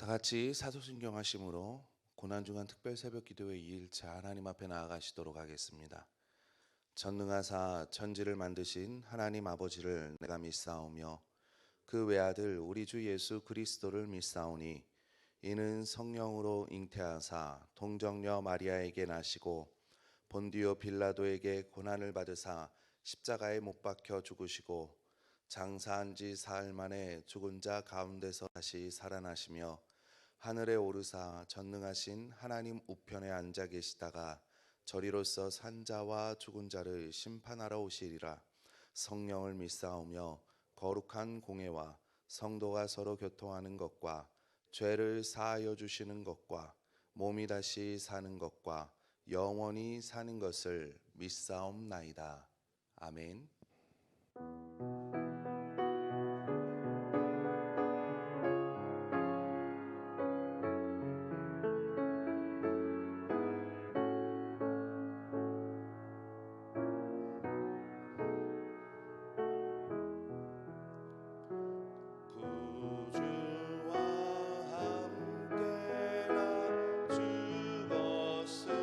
다 같이 사도신경 하심으로 고난중한 특별 새벽 기도회 2일차 하나님 앞에 나아가시도록 하겠습니다. 전능하사 천지를 만드신 하나님 아버지를 내가 믿사오며 그 외아들 우리 주 예수 그리스도를 믿사오니 이는 성령으로 잉태하사 동정녀 마리아에게 나시고 본디오 빌라도에게 고난을 받으사 십자가에 못 박혀 죽으시고 장사한 지 사흘 만에 죽은 자 가운데서 다시 살아나시며 하늘에 오르사 전능하신 하나님 우편에 앉아 계시다가 저리로서 산 자와 죽은 자를 심판하러 오시리라. 성령을 믿사오며 거룩한 공회와 성도가 서로 교통하는 것과 죄를 사하여 주시는 것과 몸이 다시 사는 것과 영원히 사는 것을 믿사옵나이다. 아멘. 구주와 함께 나 죽었으니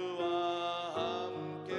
구주와 함께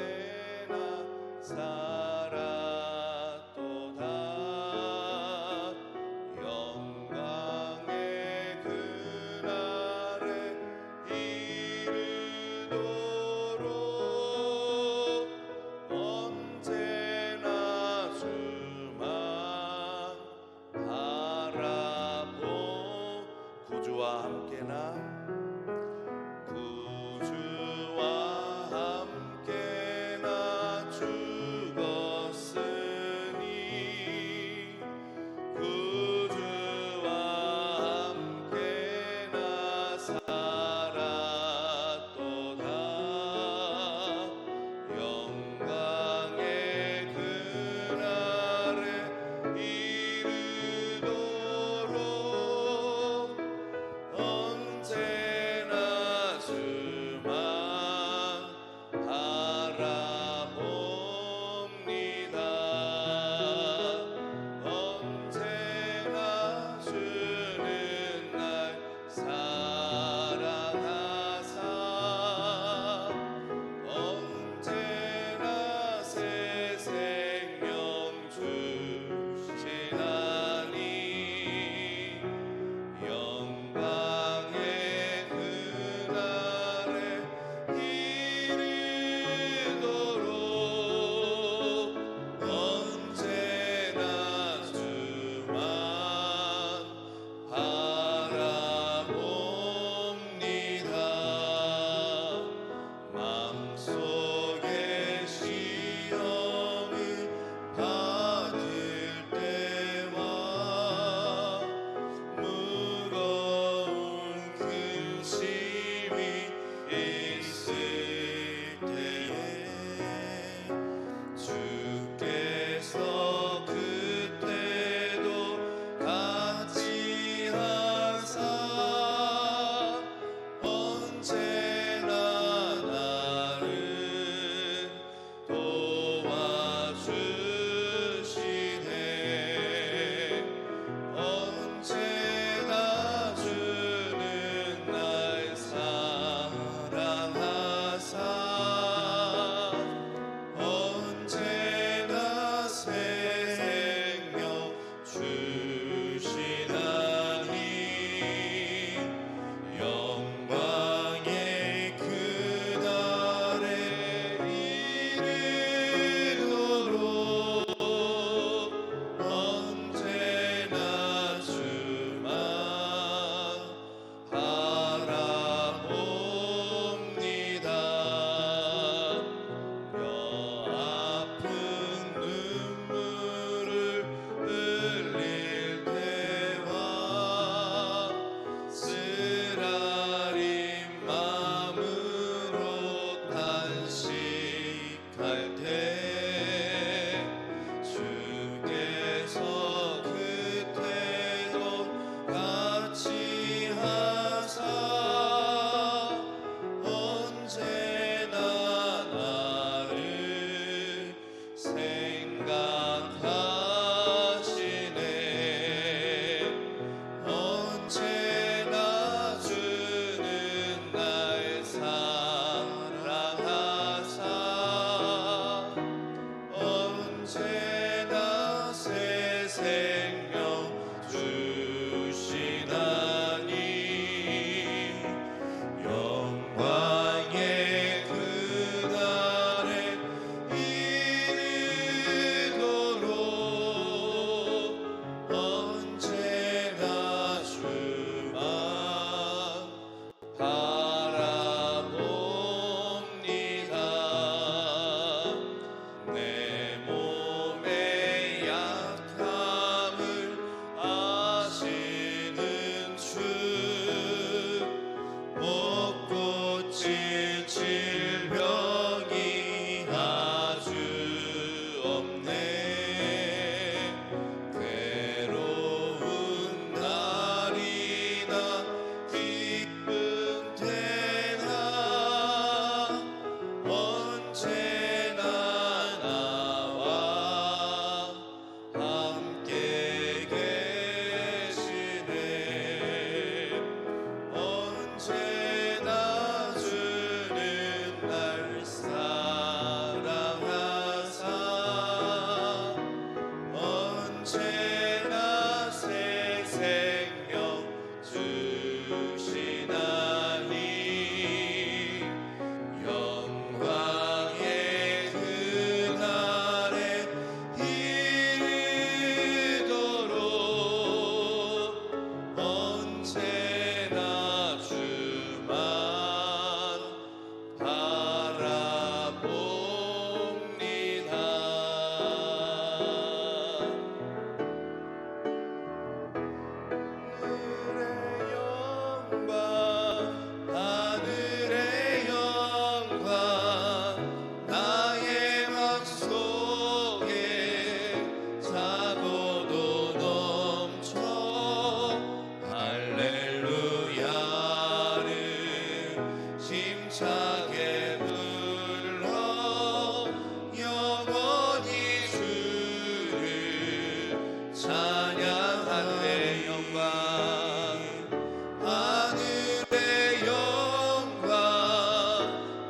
하늘의 영광,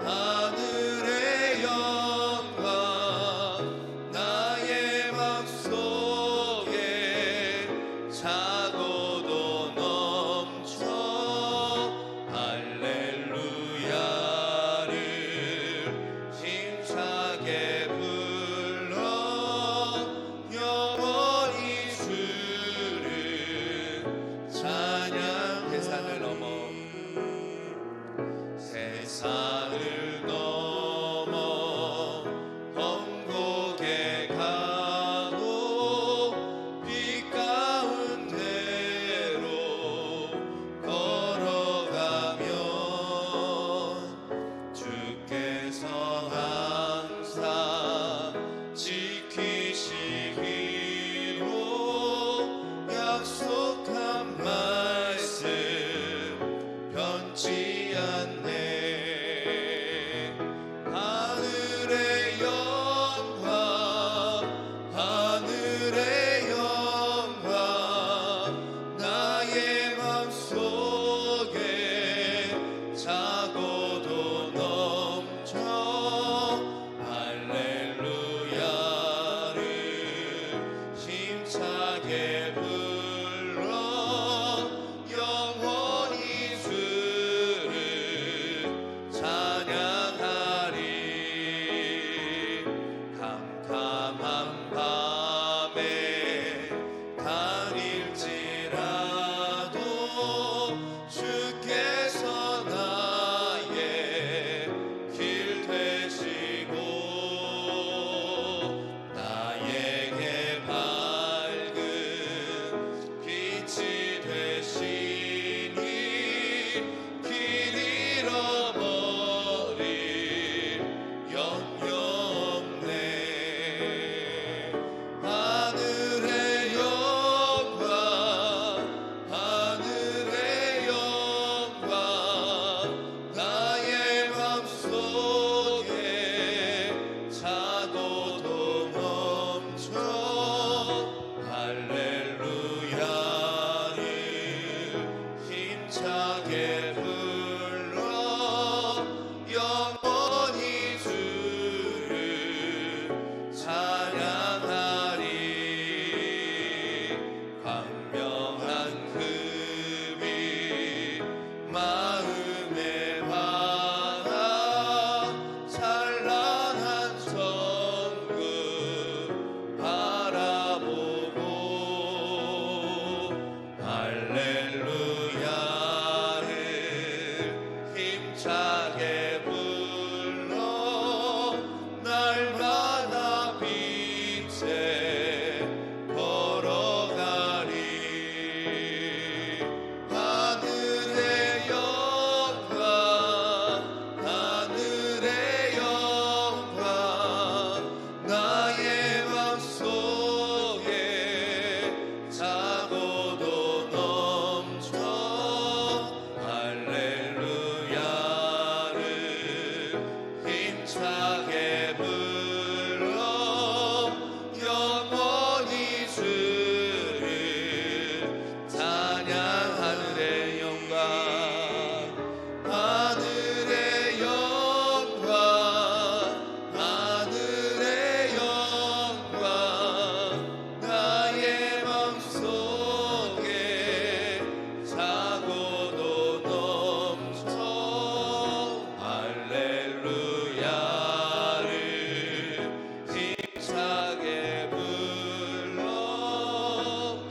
하늘의 영광, 나의 맘속에 차고도 넘쳐 할렐루야를 힘차게 불러 영원히 주를 찬양. 세상을 넘어 먼 곳에 가도 빛 가운데로 걸어가면 주께서 항상 지키시기로 약속한 말씀 변치 않네. 하늘의 영광, 하늘의 영광, 나의 맘속에 차고도 넘쳐 할렐루야를 힘차게 불러 영원히 주를 찬양하리. 캄캄한 밤에 다닐지라도 주께서 나의 길 되시고 나에게 밝은 빛이 되시니 길 잃어버릴 염려 없네. 하늘의 영광, 하늘의 영광, 나의 맘속에 차고도 넘쳐 할렐루야를 힘차게 불러 영원히 주를 찬양하리. 광명한 금이 마음에 받아 찬란한 성금 바라보고 할렐루야를 힘차게 불러 날마다 빛에 걸어가리. 하늘의 영광, 하늘의 영광, 나의 맘속에 차고도 넘쳐 할렐루야를 힘차게 불러 영원히 주를 찬양. 하늘의 영광, 하늘의 영광, 하늘의 영광, 나의 맘속에 차고도 넘쳐 할렐루야를 힘차게 불러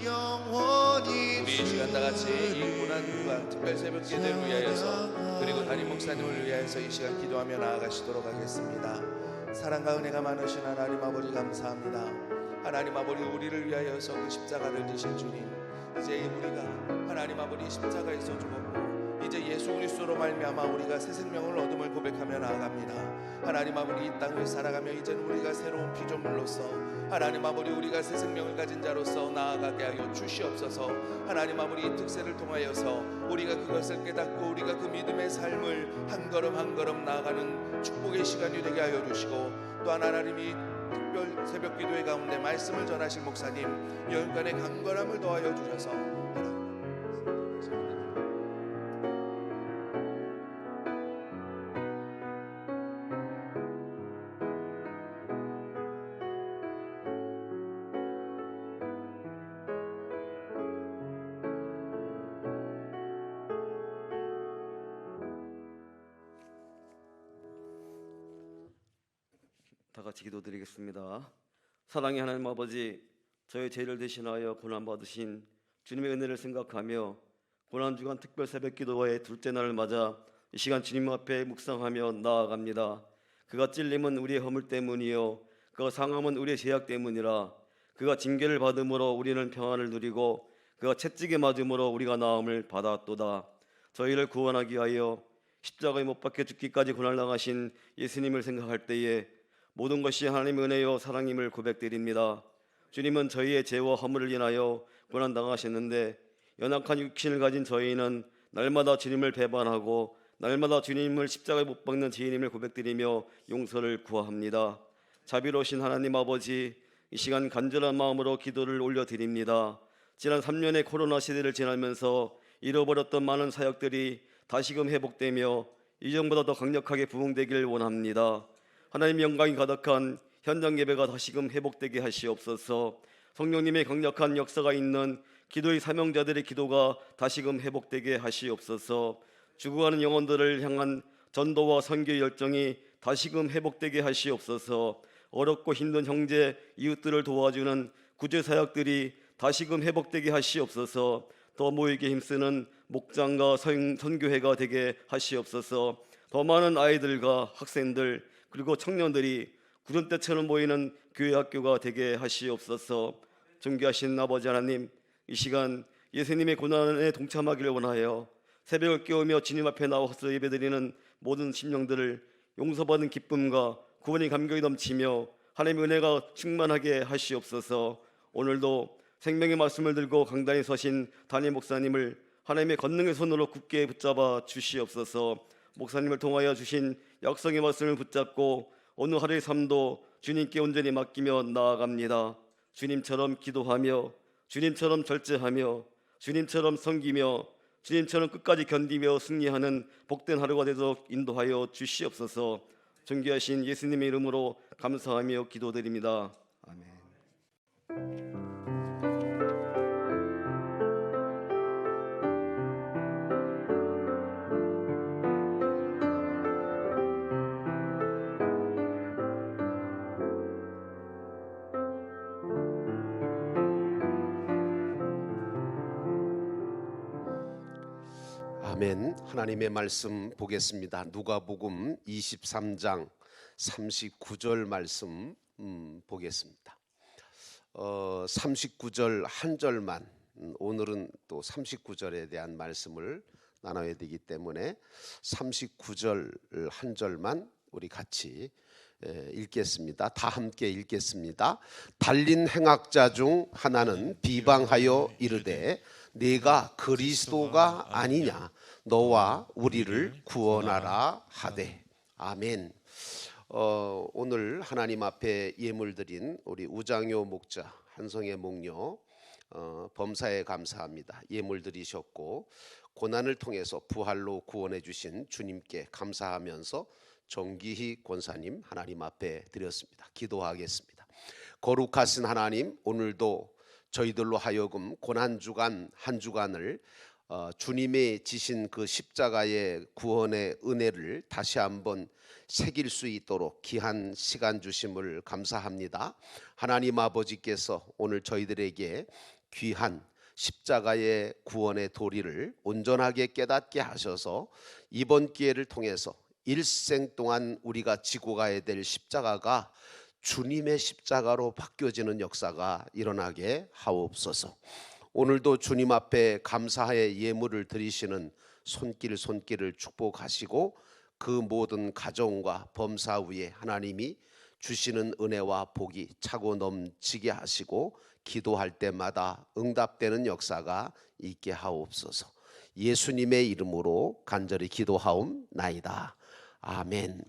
영원히. 우리 이 시간 다 같이 이 고난과 특별 새벽 기도를 위하여서 그리고 담임 목사님을 위하여서 이 시간 기도하며 나아가시도록 하겠습니다. 사랑과 은혜가 많으신 하나님 아버지 감사합니다. 하나님 아버지 우리를 위하여서 그 십자가를 지신 주님, 이제 우리가 하나님 아버지 십자가에서 죽었고 이제 예수 그리스도로 말미암아 우리가 새 생명을 얻음을 고백하며 나아갑니다. 하나님 아버지 이 땅을 살아가며 이제는 우리가 새로운 피조물로서 하나님 아버지 우리가 새 생명을 가진 자로서 나아가게 하여 주시옵소서. 하나님 아버지 이 특세를 통하여서 우리가 그것을 깨닫고 우리가 그 믿음의 삶을 한 걸음 한 걸음 나아가는 축복의 시간이 되게 하여 주시고, 또한 하나님이 특별 새벽 기도회 가운데 말씀을 전하실 목사님 영육간의 강건함을 더하여 주셔서 같이 기도드리겠습니다. 사랑의 하나님 아버지, 저희 죄를 대신하여 고난받으신 주님의 은혜를 생각하며 고난주간 특별 새벽 기도회의 둘째 날을 맞아 이 시간 주님 앞에 묵상하며 나아갑니다. 그가 찔림은 우리의 허물 때문이요 그가 상함은 우리의 죄악 때문이라. 그가 징계를 받음으로 우리는 평안을 누리고 그가 채찍에 맞음으로 우리가 나음을 받았도다. 저희를 구원하기 위하여 십자가에 못 박혀 죽기까지 고난당하신 예수님을 생각할 때에 모든 것이 하나님의 은혜요 사랑임을 고백드립니다. 주님은 저희의 죄와 허물을 인하여 고난당하셨는데 연약한 육신을 가진 저희는 날마다 주님을 배반하고 날마다 주님을 십자가에 못 박는 죄인임을 고백드리며 용서를 구합니다. 자비로우신 하나님 아버지, 이 시간 간절한 마음으로 기도를 올려드립니다. 지난 3년의 코로나 시대를 지나면서 잃어버렸던 많은 사역들이 다시금 회복되며 이전보다 더 강력하게 부흥되길 원합니다. 하나님의 영광이 가득한 현장 예배가 다시금 회복되게 하시옵소서. 성령님의 강력한 역사가 있는 기도의 사명자들의 기도가 다시금 회복되게 하시옵소서. 죽어가는 영혼들을 향한 전도와 선교의 열정이 다시금 회복되게 하시옵소서. 어렵고 힘든 형제 이웃들을 도와주는 구제 사역들이 다시금 회복되게 하시옵소서. 더 모이게 힘쓰는 목장과 선교회가 되게 하시옵소서. 더 많은 아이들과 학생들 그리고 청년들이 구름 때처럼 모이는 교회 학교가 되게 하시옵소서. 존귀하신 아버지 하나님, 이 시간 예수님의 고난에 동참하기를 원하여 새벽을 깨우며 주님 앞에 나와서 예배드리는 모든 심령들을 용서받은 기쁨과 구원의 감격이 넘치며 하나님의 은혜가 충만하게 하시옵소서. 오늘도 생명의 말씀을 들고 강단에 서신 담임 목사님을 하나님의 권능의 손으로 굳게 붙잡아 주시옵소서. 목사님을 통하여 주신 약속의 말씀을 붙잡고 오늘 하루의 삶도 주님께 온전히 맡기며 나아갑니다. 주님처럼 기도하며 주님처럼 절제하며 주님처럼 섬기며 주님처럼 끝까지 견디며 승리하는 복된 하루가 되도록 인도하여 주시옵소서. 존귀하신 예수님의 이름으로 감사하며 기도드립니다. 아멘. 아멘. 하나님의 말씀 보겠습니다. 누가복음 23장 39절 말씀 보겠습니다. 39절 한 절만, 오늘은 또 39절에 대한 말씀을 나눠야 되기 때문에 39절 한 절만 우리 같이 읽겠습니다. 다 함께 읽겠습니다. 달린 행악자 중 하나는 비방하여 이르되 네가 그리스도가 아니냐 너와 우리를 구원하라 하되. 아멘. 오늘 하나님 앞에 예물 드린 우리 우장효 목자, 한성의 목녀 범사에 감사합니다. 예물 드리셨고 고난을 통해서 부활로 구원해 주신 주님께 감사하면서 정기희 권사님 하나님 앞에 드렸습니다. 기도하겠습니다. 거룩하신 하나님, 오늘도 저희들로 하여금 고난주간 한 주간을 주님의 지신 그 십자가의 구원의 은혜를 다시 한번 새길 수 있도록 귀한 시간 주심을 감사합니다. 하나님 아버지께서 오늘 저희들에게 귀한 십자가의 구원의 도리를 온전하게 깨닫게 하셔서 이번 기회를 통해서 일생 동안 우리가 지고 가야 될 십자가가 주님의 십자가로 바뀌어지는 역사가 일어나게 하옵소서. 오늘도 주님 앞에 감사의 예물을 드리시는 손길을 축복하시고 그 모든 가정과 범사 위에 하나님이 주시는 은혜와 복이 차고 넘치게 하시고 기도할 때마다 응답되는 역사가 있게 하옵소서. 예수님의 이름으로 간절히 기도하옵나이다. 아멘.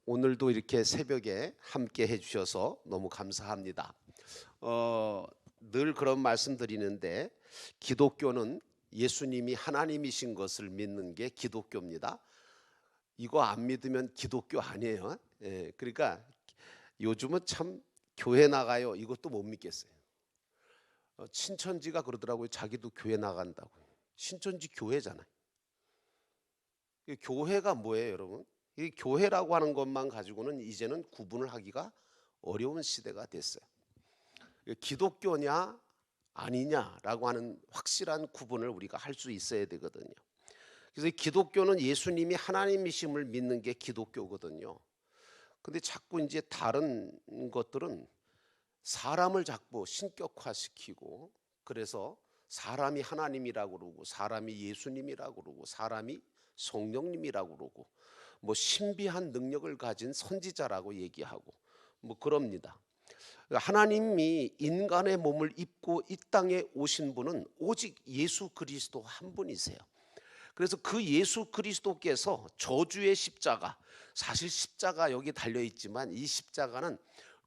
오늘도 이렇게 새벽에 함께 해주셔서 너무 감사합니다. 늘 그런 말씀 드리는데 기독교는 예수님이 하나님이신 것을 믿는 게 기독교입니다. 이거 안 믿으면 기독교 아니에요. 그러니까 요즘은 참 교회 나가요 이것도 못 믿겠어요. 신천지가 그러더라고요. 자기도 교회 나간다고. 신천지 교회잖아요. 교회가 뭐예요 여러분? 이 교회라고 하는 것만 가지고는 이제는 구분을 하기가 어려운 시대가 됐어요. 기독교냐 아니냐라고 하는 확실한 구분을 우리가 할 수 있어야 되거든요. 그래서 기독교는 예수님이 하나님이심을 믿는 게 기독교거든요. 근데 자꾸 이제 다른 것들은 사람을 자꾸 신격화시키고, 그래서 사람이 하나님이라고 그러고 사람이 예수님이라고 그러고 사람이 성령님이라고 그러고 뭐 신비한 능력을 가진 선지자라고 얘기하고 뭐 그럽니다. 하나님이 인간의 몸을 입고 이 땅에 오신 분은 오직 예수 그리스도 한 분이세요. 그래서 그 예수 그리스도께서 저주의 십자가, 사실 십자가 여기 달려 있지만 이 십자가는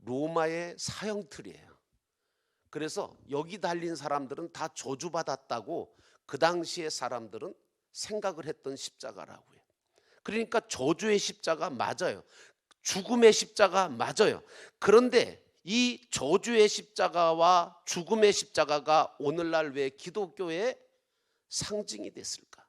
로마의 사형틀이에요. 그래서 여기 달린 사람들은 다 저주받았다고 그 당시의 사람들은 생각을 했던 십자가라고요. 그러니까 저주의 십자가 맞아요. 죽음의 십자가 맞아요. 그런데 이 저주의 십자가와 죽음의 십자가가 오늘날 왜 기독교의 상징이 됐을까?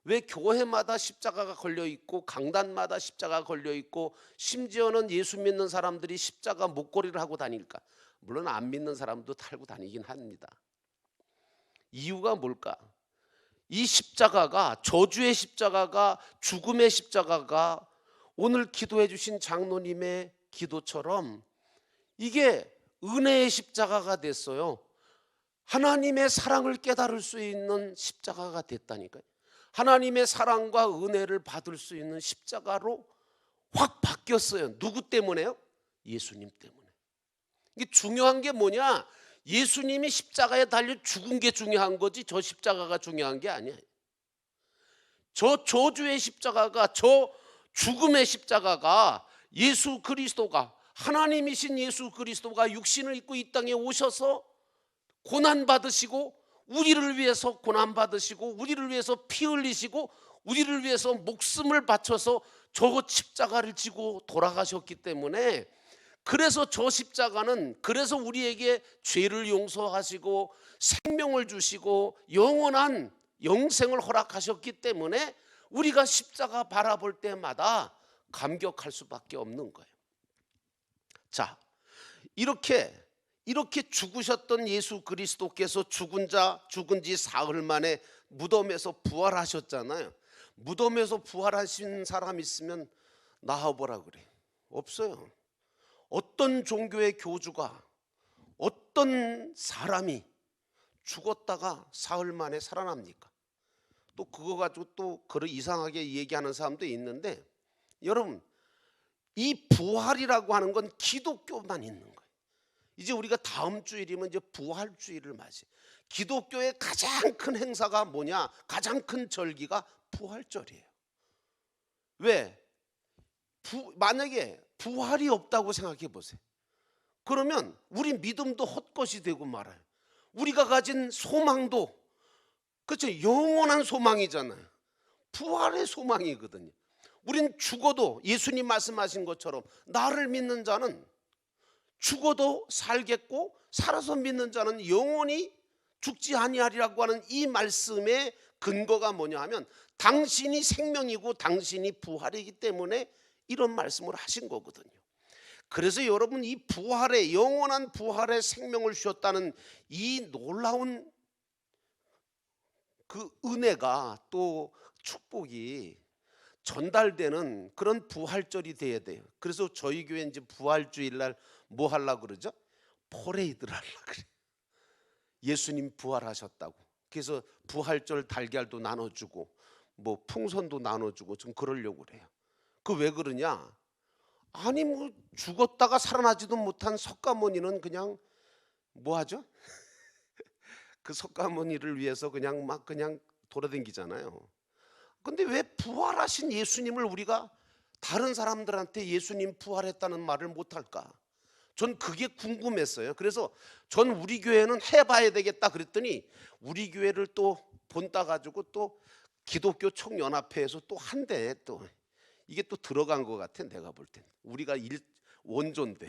왜 교회마다 십자가가 걸려 있고 강단마다 십자가가 걸려 있고 심지어는 예수 믿는 사람들이 십자가 목걸이를 하고 다닐까? 물론 안 믿는 사람도 달고 다니긴 합니다. 이유가 뭘까? 이 십자가가, 저주의 십자가가, 죽음의 십자가가 오늘 기도해 주신 장로님의 기도처럼 이게 은혜의 십자가가 됐어요. 하나님의 사랑을 깨달을 수 있는 십자가가 됐다니까요. 하나님의 사랑과 은혜를 받을 수 있는 십자가로 확 바뀌었어요. 누구 때문에요? 예수님 때문에. 이게 중요한 게 뭐냐? 예수님이 십자가에 달려 죽은 게 중요한 거지 저 십자가가 중요한 게 아니에요. 저 저주의 십자가가, 저 죽음의 십자가가 예수 그리스도가, 하나님이신 예수 그리스도가 육신을 입고 이 땅에 오셔서 고난 받으시고 우리를 위해서 고난 받으시고 우리를 위해서 피 흘리시고 우리를 위해서 목숨을 바쳐서 저 십자가를 지고 돌아가셨기 때문에, 그래서 저 십자가는, 그래서 우리에게 죄를 용서하시고 생명을 주시고 영원한 영생을 허락하셨기 때문에 우리가 십자가 바라볼 때마다 감격할 수밖에 없는 거예요. 자, 이렇게 죽으셨던 예수 그리스도께서 죽은 지 사흘 만에 무덤에서 부활하셨잖아요. 무덤에서 부활하신 사람 있으면 나와보라 그래. 없어요. 어떤 종교의 교주가, 어떤 사람이 죽었다가 사흘 만에 살아납니까? 또 그거 가지고 또 그런 이상하게 얘기하는 사람도 있는데, 여러분, 이 부활이라고 하는 건 기독교만 있는 거예요. 이제 우리가 다음 주일이면 이제 부활주의를 맞이해요. 기독교의 가장 큰 행사가 뭐냐? 가장 큰 절기가 부활절이에요. 왜? 만약에 부활이 없다고 생각해 보세요. 그러면 우리 믿음도 헛것이 되고 말아요. 우리가 가진 소망도, 그렇죠, 영원한 소망이잖아요. 부활의 소망이거든요. 우린 죽어도 예수님 말씀하신 것처럼 나를 믿는 자는 죽어도 살겠고 살아서 믿는 자는 영원히 죽지 아니하리라고 하는 이 말씀의 근거가 뭐냐 하면 당신이 생명이고 당신이 부활이기 때문에 이런 말씀을 하신 거거든요. 그래서 여러분, 이 부활의, 영원한 부활의 생명을 주셨다는 이 놀라운 그 은혜가, 또 축복이 전달되는 그런 부활절이 돼야 돼요. 그래서 저희 교회 이제 부활주일 날 뭐 하려고 그러죠? 퍼레이드를 하려고 그래요. 예수님 부활하셨다고. 그래서 부활절 달걀도 나눠주고 뭐 풍선도 나눠주고 좀 그러려고 그래요. 그 왜 그러냐? 아니 뭐 죽었다가 살아나지도 못한 석가모니는 그냥 뭐 하죠? 그 석가모니를 위해서 그냥 막 그냥 돌아다니잖아요. 근데 왜 부활하신 예수님을 우리가 다른 사람들한테 예수님 부활했다는 말을 못할까? 전 그게 궁금했어요. 그래서 전 우리 교회는 해봐야 되겠다 그랬더니 우리 교회를 또 본따 가지고 또 기독교 총연합회에서 또 한대, 또 이게 또 들어간 것 같아. 내가 볼 땐 우리가 원조인데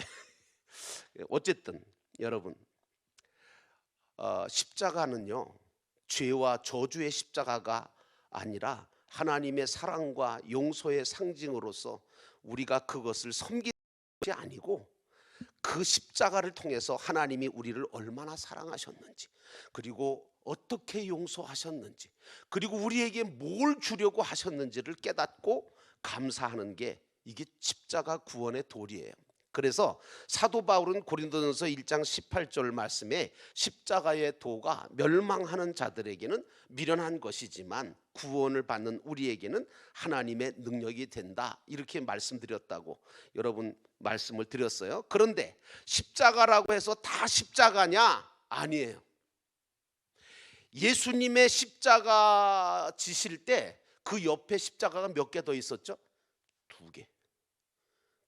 어쨌든 여러분, 십자가는요 죄와 저주의 십자가가 아니라 하나님의 사랑과 용서의 상징으로서 우리가 그것을 섬기는 것이 아니고 그 십자가를 통해서 하나님이 우리를 얼마나 사랑하셨는지, 그리고 어떻게 용서하셨는지, 그리고 우리에게 뭘 주려고 하셨는지를 깨닫고 감사하는 게 이게 십자가 구원의 도리예요. 그래서 사도 바울은 고린도전서 1장 18절 말씀에 십자가의 도가 멸망하는 자들에게는 미련한 것이지만 구원을 받는 우리에게는 하나님의 능력이 된다, 이렇게 말씀드렸다고 여러분 말씀을 드렸어요. 그런데 십자가라고 해서 다 십자가냐? 아니에요. 예수님의 십자가 지실 때 그 옆에 십자가가 몇 개 더 있었죠? 2개.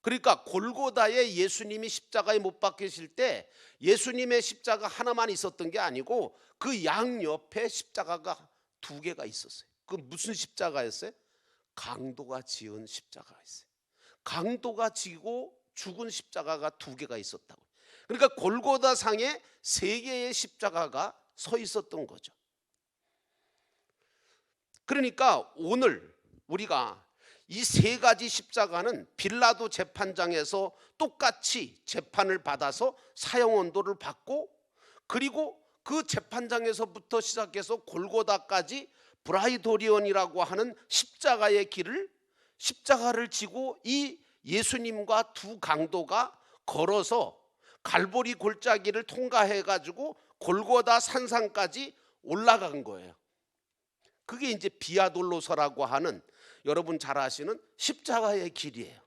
그러니까 골고다에 예수님이 십자가에 못 박히실 때 예수님의 십자가 하나만 있었던 게 아니고 그 양옆에 십자가가 2개가 있었어요. 그 무슨 십자가였어요? 강도가 지은 십자가였어요. 강도가 지고 죽은 십자가가 2개가 있었다고. 그러니까 골고다 상에 3개의 십자가가 서 있었던 거죠. 그러니까 오늘 우리가 이 3가지 십자가는 빌라도 재판장에서 똑같이 재판을 받아서 사형언도를 받고, 그리고 그 재판장에서부터 시작해서 골고다까지 브라이도리온이라고 하는 십자가의 길을, 십자가를 지고 이 예수님과 2 강도가 걸어서 갈보리 골짜기를 통과해 가지고 골고다 산상까지 올라간 거예요. 그게 이제 비아돌로서라고 하는, 여러분 잘 아시는 십자가의 길이에요.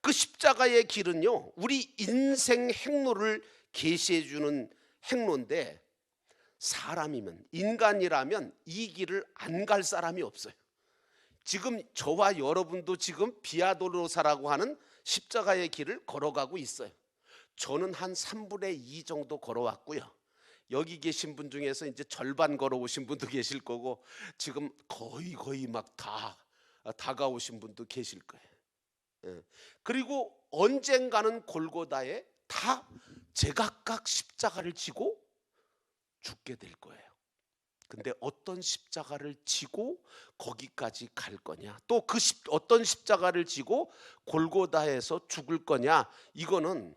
그 십자가의 길은요, 우리 인생 행로를 계시해 주는 행로인데, 사람이면, 인간이라면 이 길을 안 갈 사람이 없어요. 지금 저와 여러분도 지금 비아돌로사라고 하는 십자가의 길을 걸어가고 있어요. 저는 한 3분의 2 정도 걸어왔고요. 여기 계신 분 중에서 이제 절반 걸어오신 분도 계실 거고, 지금 거의 막 다 다가오신 분도 계실 거예요. 그리고 언젠가는 골고다에 다 제각각 십자가를 지고 죽게 될 거예요. 근데 어떤 십자가를 지고 거기까지 갈 거냐, 또 그 어떤 십자가를 지고 골고다에서 죽을 거냐, 이거는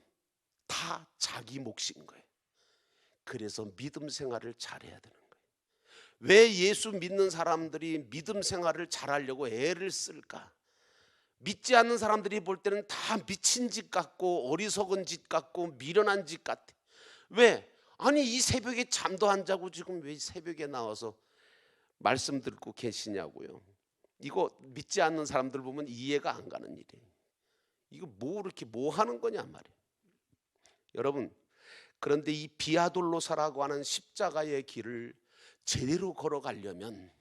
다 자기 몫인 거예요. 그래서 믿음 생활을 잘해야 되는 거예요. 왜 예수 믿는 사람들이 믿음 생활을 잘하려고 애를 쓸까? 믿지 않는 사람들이 볼 때는 다 미친 짓 같고 어리석은 짓 같고 미련한 짓 같아. 왜? 아니 이 새벽에 잠도 안 자고 지금 왜 새벽에 나와서 말씀 듣고 계시냐고요. 이거 믿지 않는 사람들 보면 이해가 안 가는 일이에요. 이거 뭐 이렇게 뭐 하는 거냐 말이에요. 여러분, 그런데 이 비아돌로사라고 하는 십자가의 길을 제대로 걸어가려면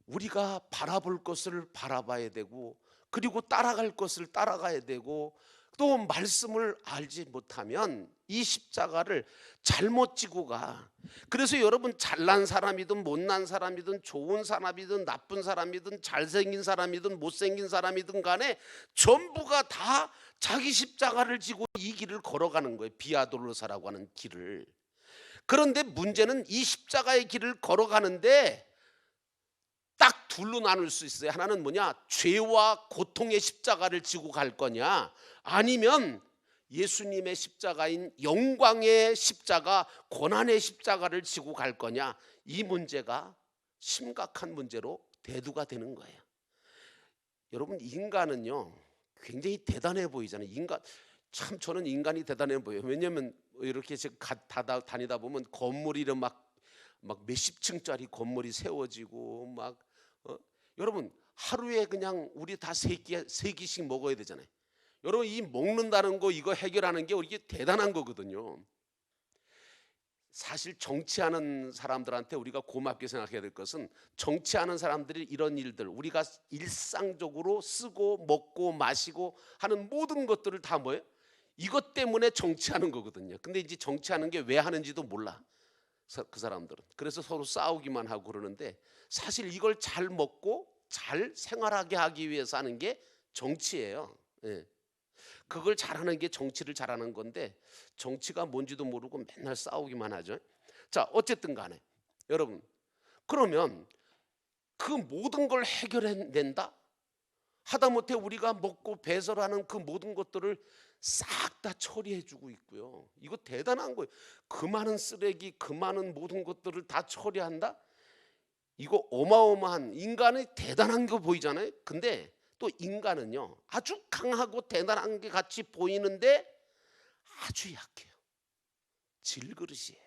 우리가 바라볼 것을 바라봐야 되고, 그리고 따라갈 것을 따라가야 되고, 또 말씀을 알지 못하면 이 십자가를 잘못 지고 가. 그래서 여러분, 잘난 사람이든 못난 사람이든 좋은 사람이든 나쁜 사람이든 잘생긴 사람이든 못생긴 사람이든 간에 전부가 다 자기 십자가를 지고 이 길을 걸어가는 거예요. 비아돌로사라고 하는 길을. 그런데 문제는 이 십자가의 길을 걸어가는데 딱 둘로 나눌 수 있어요. 하나는 뭐냐? 죄와 고통의 십자가를 지고 갈 거냐, 아니면 예수님의 십자가인 영광의 십자가, 고난의 십자가를 지고 갈 거냐. 이 문제가 심각한 문제로 대두가 되는 거예요. 여러분, 인간은요 굉장히 대단해 보이잖아요. 참 저는 인간이 대단해 보여요. 왜냐하면 이렇게 다니다 보면 건물이 막 몇십 층짜리 건물이 세워지고 여러분, 하루에 그냥 우리 다 세 끼씩 먹어야 되잖아요. 여러분, 이 먹는다는 거 이거 해결하는 게 이게 대단한 거거든요. 사실 정치하는 사람들한테 우리가 고맙게 생각해야 될 것은, 정치하는 사람들이 이런 일들, 우리가 일상적으로 쓰고 먹고 마시고 하는 모든 것들을 다 뭐예요? 이것 때문에 정치하는 거거든요. 근데 이제 정치하는 게 왜 하는지도 몰라, 그 사람들은. 그래서 서로 싸우기만 하고 그러는데, 사실 이걸 잘 먹고 잘 생활하게 하기 위해서 하는 게 정치예요. 예. 그걸 잘하는 게 정치를 잘하는 건데, 정치가 뭔지도 모르고 맨날 싸우기만 하죠. 자, 어쨌든 간에 여러분, 그러면 그 모든 걸 해결해낸다? 하다못해 우리가 먹고 배설하는 그 모든 것들을 싹 다 처리해주고 있고요. 이거 대단한 거예요. 그 많은 쓰레기, 그 많은 모든 것들을 다 처리한다? 이거 어마어마한, 인간이 대단한 거 보이잖아요. 근데 또 인간은요, 아주 강하고 대단한 게 같이 보이는데 아주 약해요. 질그릇이에요.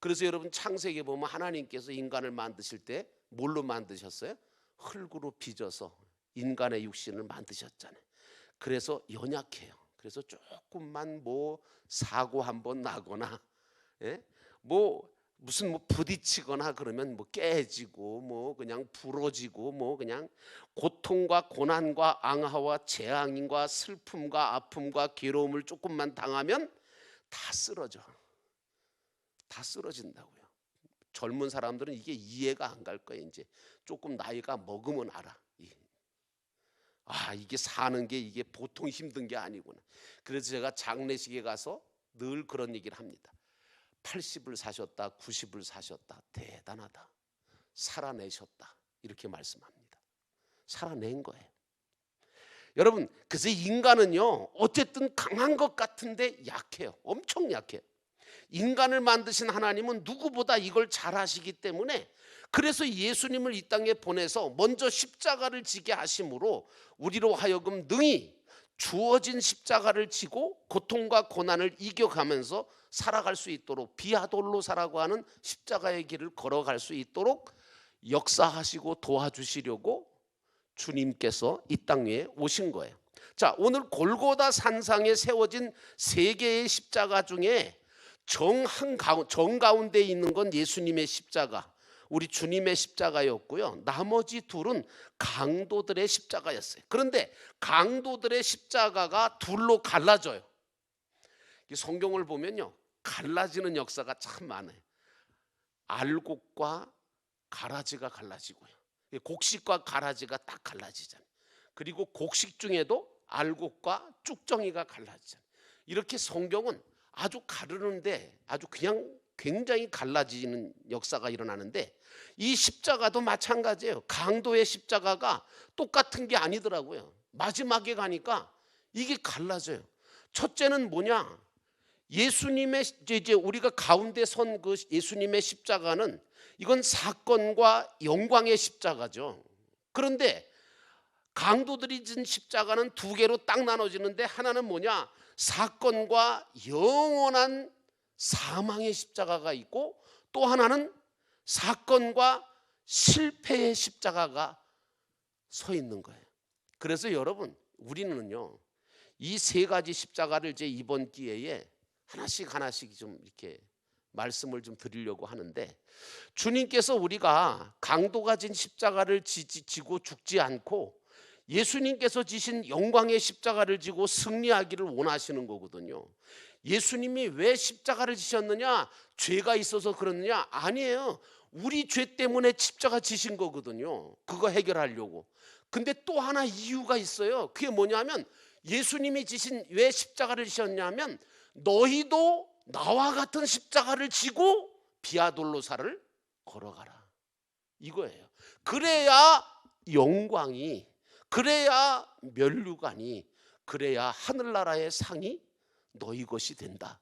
그래서 여러분 창세기에 보면 하나님께서 인간을 만드실 때 뭘로 만드셨어요? 흙으로 빚어서 인간의 육신을 만드셨잖아요. 그래서 연약해요. 그래서 조금만 뭐 사고 한번 나거나, 예? 무슨 부딪히거나 그러면 뭐 깨지고 뭐 그냥 부러지고 뭐 그냥 고통과 고난과 앙하와 재앙과 슬픔과 아픔과 괴로움을 조금만 당하면 다 쓰러져. 다 쓰러진다고요. 젊은 사람들은 이게 이해가 안 갈 거예요. 이제 조금 나이가 먹으면 알아. 이게 사는 게 이게 보통 힘든 게 아니구나. 그래서 제가 장례식에 가서 늘 그런 얘기를 합니다. 80을 사셨다, 90을 사셨다, 대단하다, 살아내셨다, 이렇게 말씀합니다. 살아낸 거예요. 여러분, 그래서 인간은요, 어쨌든 강한 것 같은데 약해요. 엄청 약해요. 인간을 만드신 하나님은 누구보다 이걸 잘 하시기 때문에, 그래서 예수님을 이 땅에 보내서 먼저 십자가를 지게 하심으로 우리로 하여금 능히 주어진 십자가를 지고 고통과 고난을 이겨가면서 살아갈 수 있도록, 비아돌로사라고 하는 십자가의 길을 걸어갈 수 있도록 역사하시고 도와주시려고 주님께서 이 땅 위에 오신 거예요. 자, 오늘 골고다 산상에 세워진 세 개의 십자가 중에 정 가운데 있는 건 예수님의 십자가, 우리 주님의 십자가였고요. 나머지 둘은 강도들의 십자가였어요. 그런데 강도들의 십자가가 둘로 갈라져요. 성경을 보면요, 갈라지는 역사가 참 많아요. 알곡과 가라지가 갈라지고요. 곡식과 가라지가 딱 갈라지잖아요. 그리고 곡식 중에도 알곡과 쭉정이가 갈라지잖아요. 이렇게 성경은 아주 가르는데 아주 그냥 굉장히 갈라지는 역사가 일어나는데, 이 십자가도 마찬가지예요. 강도의 십자가가 똑같은 게 아니더라고요. 마지막에 가니까 이게 갈라져요. 첫째는 뭐냐? 예수님의, 이제 우리가 가운데 선 그 예수님의 십자가는 이건 사건과 영광의 십자가죠. 그런데 강도들이 진 십자가는 두 개로 딱 나눠지는데, 하나는 뭐냐? 사건과 영원한 사망의 십자가가 있고, 또 하나는 사건과 실패의 십자가가 서 있는 거예요. 그래서 여러분, 우리는요, 이 세 가지 십자가를 이제 이번 기회에 하나씩 좀 이렇게 말씀을 좀 드리려고 하는데, 주님께서 우리가 강도가 진 십자가를 지고 죽지 않고 예수님께서 지신 영광의 십자가를 지고 승리하기를 원하시는 거거든요. 예수님이 왜 십자가를 지셨느냐? 죄가 있어서 그러느냐? 아니에요. 우리 죄 때문에 십자가 지신 거거든요. 그거 해결하려고. 근데 또 하나 이유가 있어요. 그게 뭐냐면, 예수님이 지신 왜 십자가를 지셨냐면, 너희도 나와 같은 십자가를 지고 비아돌로사를 걸어가라, 이거예요. 그래야 영광이, 그래야 면류관이, 그래야 하늘나라의 상이 너희 것이 된다.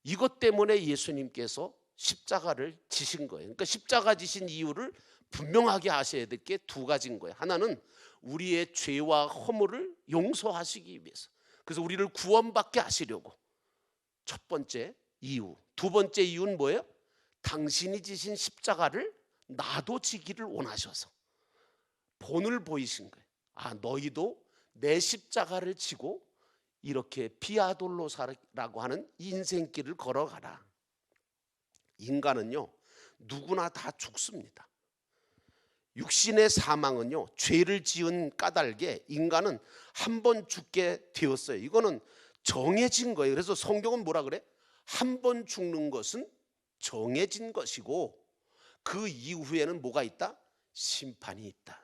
이것 때문에 예수님께서 십자가를 지신 거예요. 그러니까 십자가 지신 이유를 분명하게 아셔야 될 게 두 가지인 거예요. 하나는 우리의 죄와 허물을 용서하시기 위해서, 그래서 우리를 구원받게 하시려고, 첫 번째 이유. 두 번째 이유는 뭐예요? 당신이 지신 십자가를 나도 지기를 원하셔서 본을 보이신 거예요. 너희도 내 십자가를 지고 이렇게 비아돌로사라고 하는 인생길을 걸어가라. 인간은요, 누구나 다 죽습니다. 육신의 사망은요, 죄를 지은 까닭에 인간은 한 번 죽게 되었어요. 이거는 정해진 거예요. 그래서 성경은 뭐라 그래? 한 번 죽는 것은 정해진 것이고, 그 이후에는 뭐가 있다? 심판이 있다.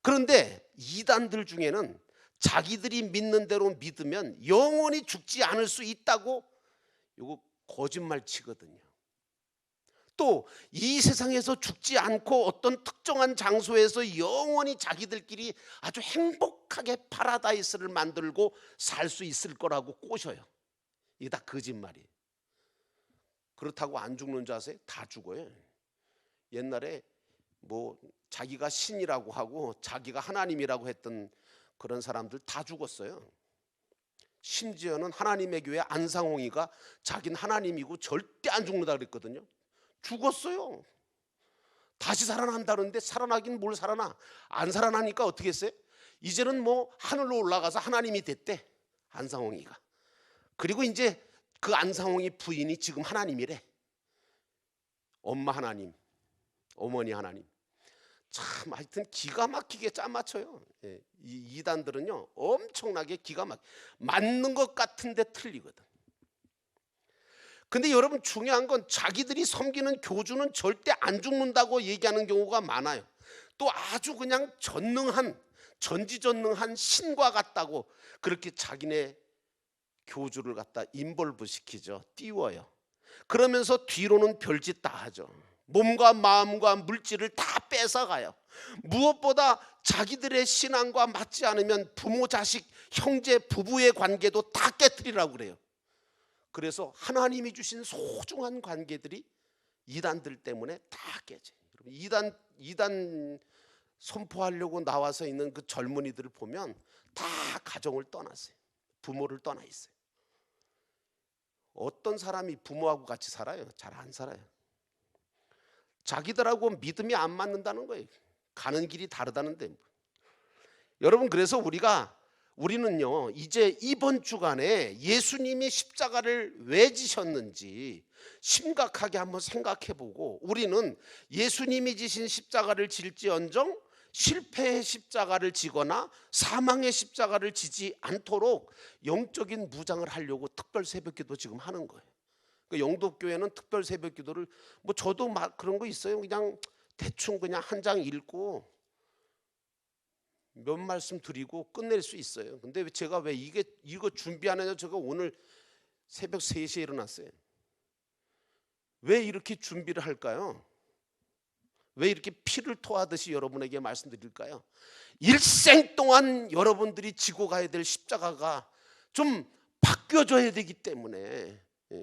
그런데 이단들 중에는 자기들이 믿는 대로 믿으면 영원히 죽지 않을 수 있다고, 이거 거짓말 치거든요. 또 이 세상에서 죽지 않고 어떤 특정한 장소에서 영원히 자기들끼리 아주 행복하게 파라다이스를 만들고 살 수 있을 거라고 꼬셔요. 이게 다 거짓말이에요. 그렇다고 안 죽는 줄 아세요? 다 죽어요. 옛날에 뭐 자기가 신이라고 하고 자기가 하나님이라고 했던 그런 사람들 다 죽었어요. 심지어는 하나님의 교회 안상홍이가 자기는 하나님이고 절대 안 죽는다 그랬거든요. 죽었어요. 다시 살아난다는데 살아나긴 뭘 살아나. 안 살아나니까 어떻게 했어요? 이제는 뭐 하늘로 올라가서 하나님이 됐대, 안상홍이가. 그리고 이제 그 안상홍이 부인이 지금 하나님이래. 엄마 하나님, 어머니 하나님. 참 하여튼 기가 막히게 짜 맞춰요. 이 이단들은요 엄청나게 기가 막 맞는 것 같은데 틀리거든. 근데 여러분 중요한 건 자기들이 섬기는 교주는 절대 안 죽는다고 얘기하는 경우가 많아요. 또 아주 그냥 전지전능한 신과 같다고 그렇게 자기네 교주를 갖다 인볼브 시키죠. 띄워요. 그러면서 뒤로는 별짓 다 하죠. 몸과 마음과 물질을 다 뺏어가요. 무엇보다 자기들의 신앙과 맞지 않으면 부모, 자식, 형제, 부부의 관계도 다 깨트리라고 그래요. 그래서 하나님이 주신 소중한 관계들이 이단들 때문에 다 깨져요. 이단 선포하려고 나와서 있는 그 젊은이들을 보면 다 가정을 떠났어요. 부모를 떠나 있어요. 어떤 사람이 부모하고 같이 살아요? 잘 안 살아요. 자기들하고 믿음이 안 맞는다는 거예요. 가는 길이 다르다는데. 여러분 그래서 우리는요 이제 이번 주간에 예수님이 십자가를 왜 지셨는지 심각하게 한번 생각해보고, 우리는 예수님이 지신 십자가를 질지언정 실패의 십자가를 지거나 사망의 십자가를 지지 않도록 영적인 무장을 하려고 특별 새벽기도 지금 하는 거예요. 영도교회는 특별 새벽기도를 뭐 저도 막 그런 거 있어요. 그냥 대충 그냥 한 장 읽고 몇 말씀 드리고 끝낼 수 있어요. 근데 제가 왜 이거 준비하느냐, 제가 오늘 새벽 3시에 일어났어요. 왜 이렇게 준비를 할까요? 왜 이렇게 피를 토하듯이 여러분에게 말씀드릴까요? 일생 동안 여러분들이 지고 가야 될 십자가가 좀 바뀌어져야 되기 때문에,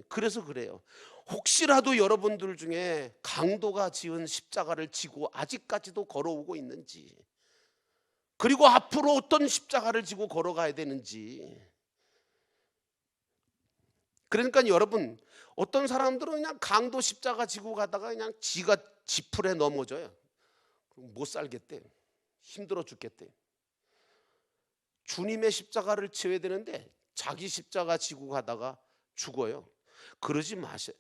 그래서 그래요. 혹시라도 여러분들 중에 강도가 지은 십자가를 지고 아직까지도 걸어오고 있는지, 그리고 앞으로 어떤 십자가를 지고 걸어가야 되는지. 그러니까 여러분, 어떤 사람들은 그냥 강도 십자가 지고 가다가 그냥 지가 지풀에 넘어져요. 못 살겠대. 힘들어 죽겠대. 주님의 십자가를 지어야 되는데 자기 십자가 지고 가다가 죽어요. 그러지 마세요.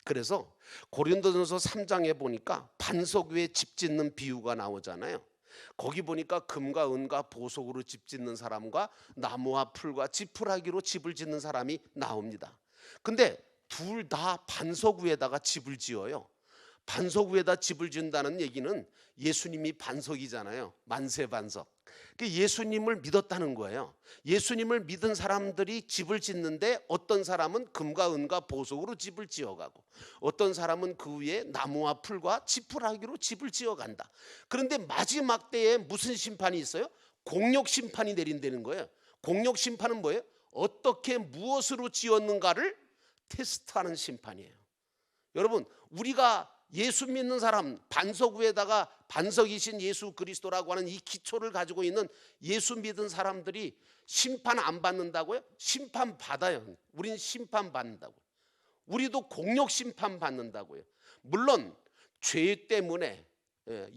그래서 고린도전서 3장에 보니까 반석 위에 집 짓는 비유가 나오잖아요. 거기 보니까 금과 은과 보석으로 집 짓는 사람과 나무와 풀과 지푸라기로 집을 짓는 사람이 나옵니다. 근데 둘 다 반석 위에다가 집을 지어요. 반석 위에다 집을 지은다는 얘기는 예수님이 반석이잖아요. 만세 반석. 예수님을 믿었다는 거예요. 예수님을 믿은 사람들이 집을 짓는데 어떤 사람은 금과 은과 보석으로 집을 지어가고 어떤 사람은 그 위에 나무와 풀과 지푸라기로 집을 지어간다. 그런데 마지막 때에 무슨 심판이 있어요? 공력 심판이 내린다는 거예요. 공력 심판은 뭐예요? 어떻게 무엇으로 지었는가를 테스트하는 심판이에요. 여러분, 우리가 예수 믿는 사람, 반석 위에다가 반석이신 예수 그리스도라고 하는 이 기초를 가지고 있는 예수 믿은 사람들이 심판 안 받는다고요? 심판 받아요. 우린 심판 받는다고요. 우리도 공력 심판 받는다고요. 물론 죄 때문에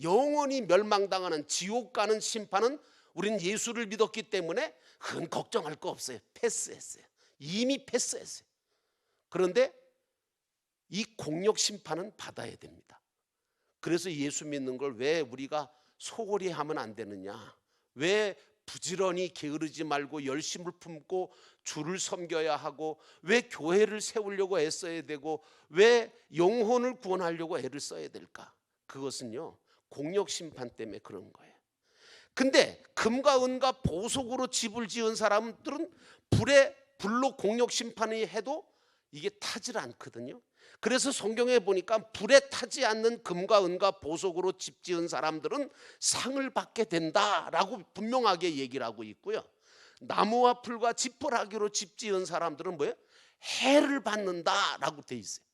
영원히 멸망당하는 지옥 가는 심판은 우린 예수를 믿었기 때문에 그건 걱정할 거 없어요. 패스했어요. 이미 패스했어요. 그런데 이 공력 심판은 받아야 됩니다. 그래서 예수 믿는 걸 왜 우리가 소홀히 하면 안 되느냐? 왜 부지런히 게으르지 말고 열심을 품고 주를 섬겨야 하고, 왜 교회를 세우려고 애써야 되고, 왜 영혼을 구원하려고 애를 써야 될까? 그것은요, 공력 심판 때문에 그런 거예요. 근데 금과 은과 보석으로 집을 지은 사람들은 불로 공력 심판이 해도 이게 타질 않거든요. 그래서 성경에 보니까 불에 타지 않는 금과 은과 보석으로 집 지은 사람들은 상을 받게 된다라고 분명하게 얘기를 하고 있고요. 나무와 풀과 지푸라기로 집 지은 사람들은 뭐예요? 해를 받는다라고 돼 있어요.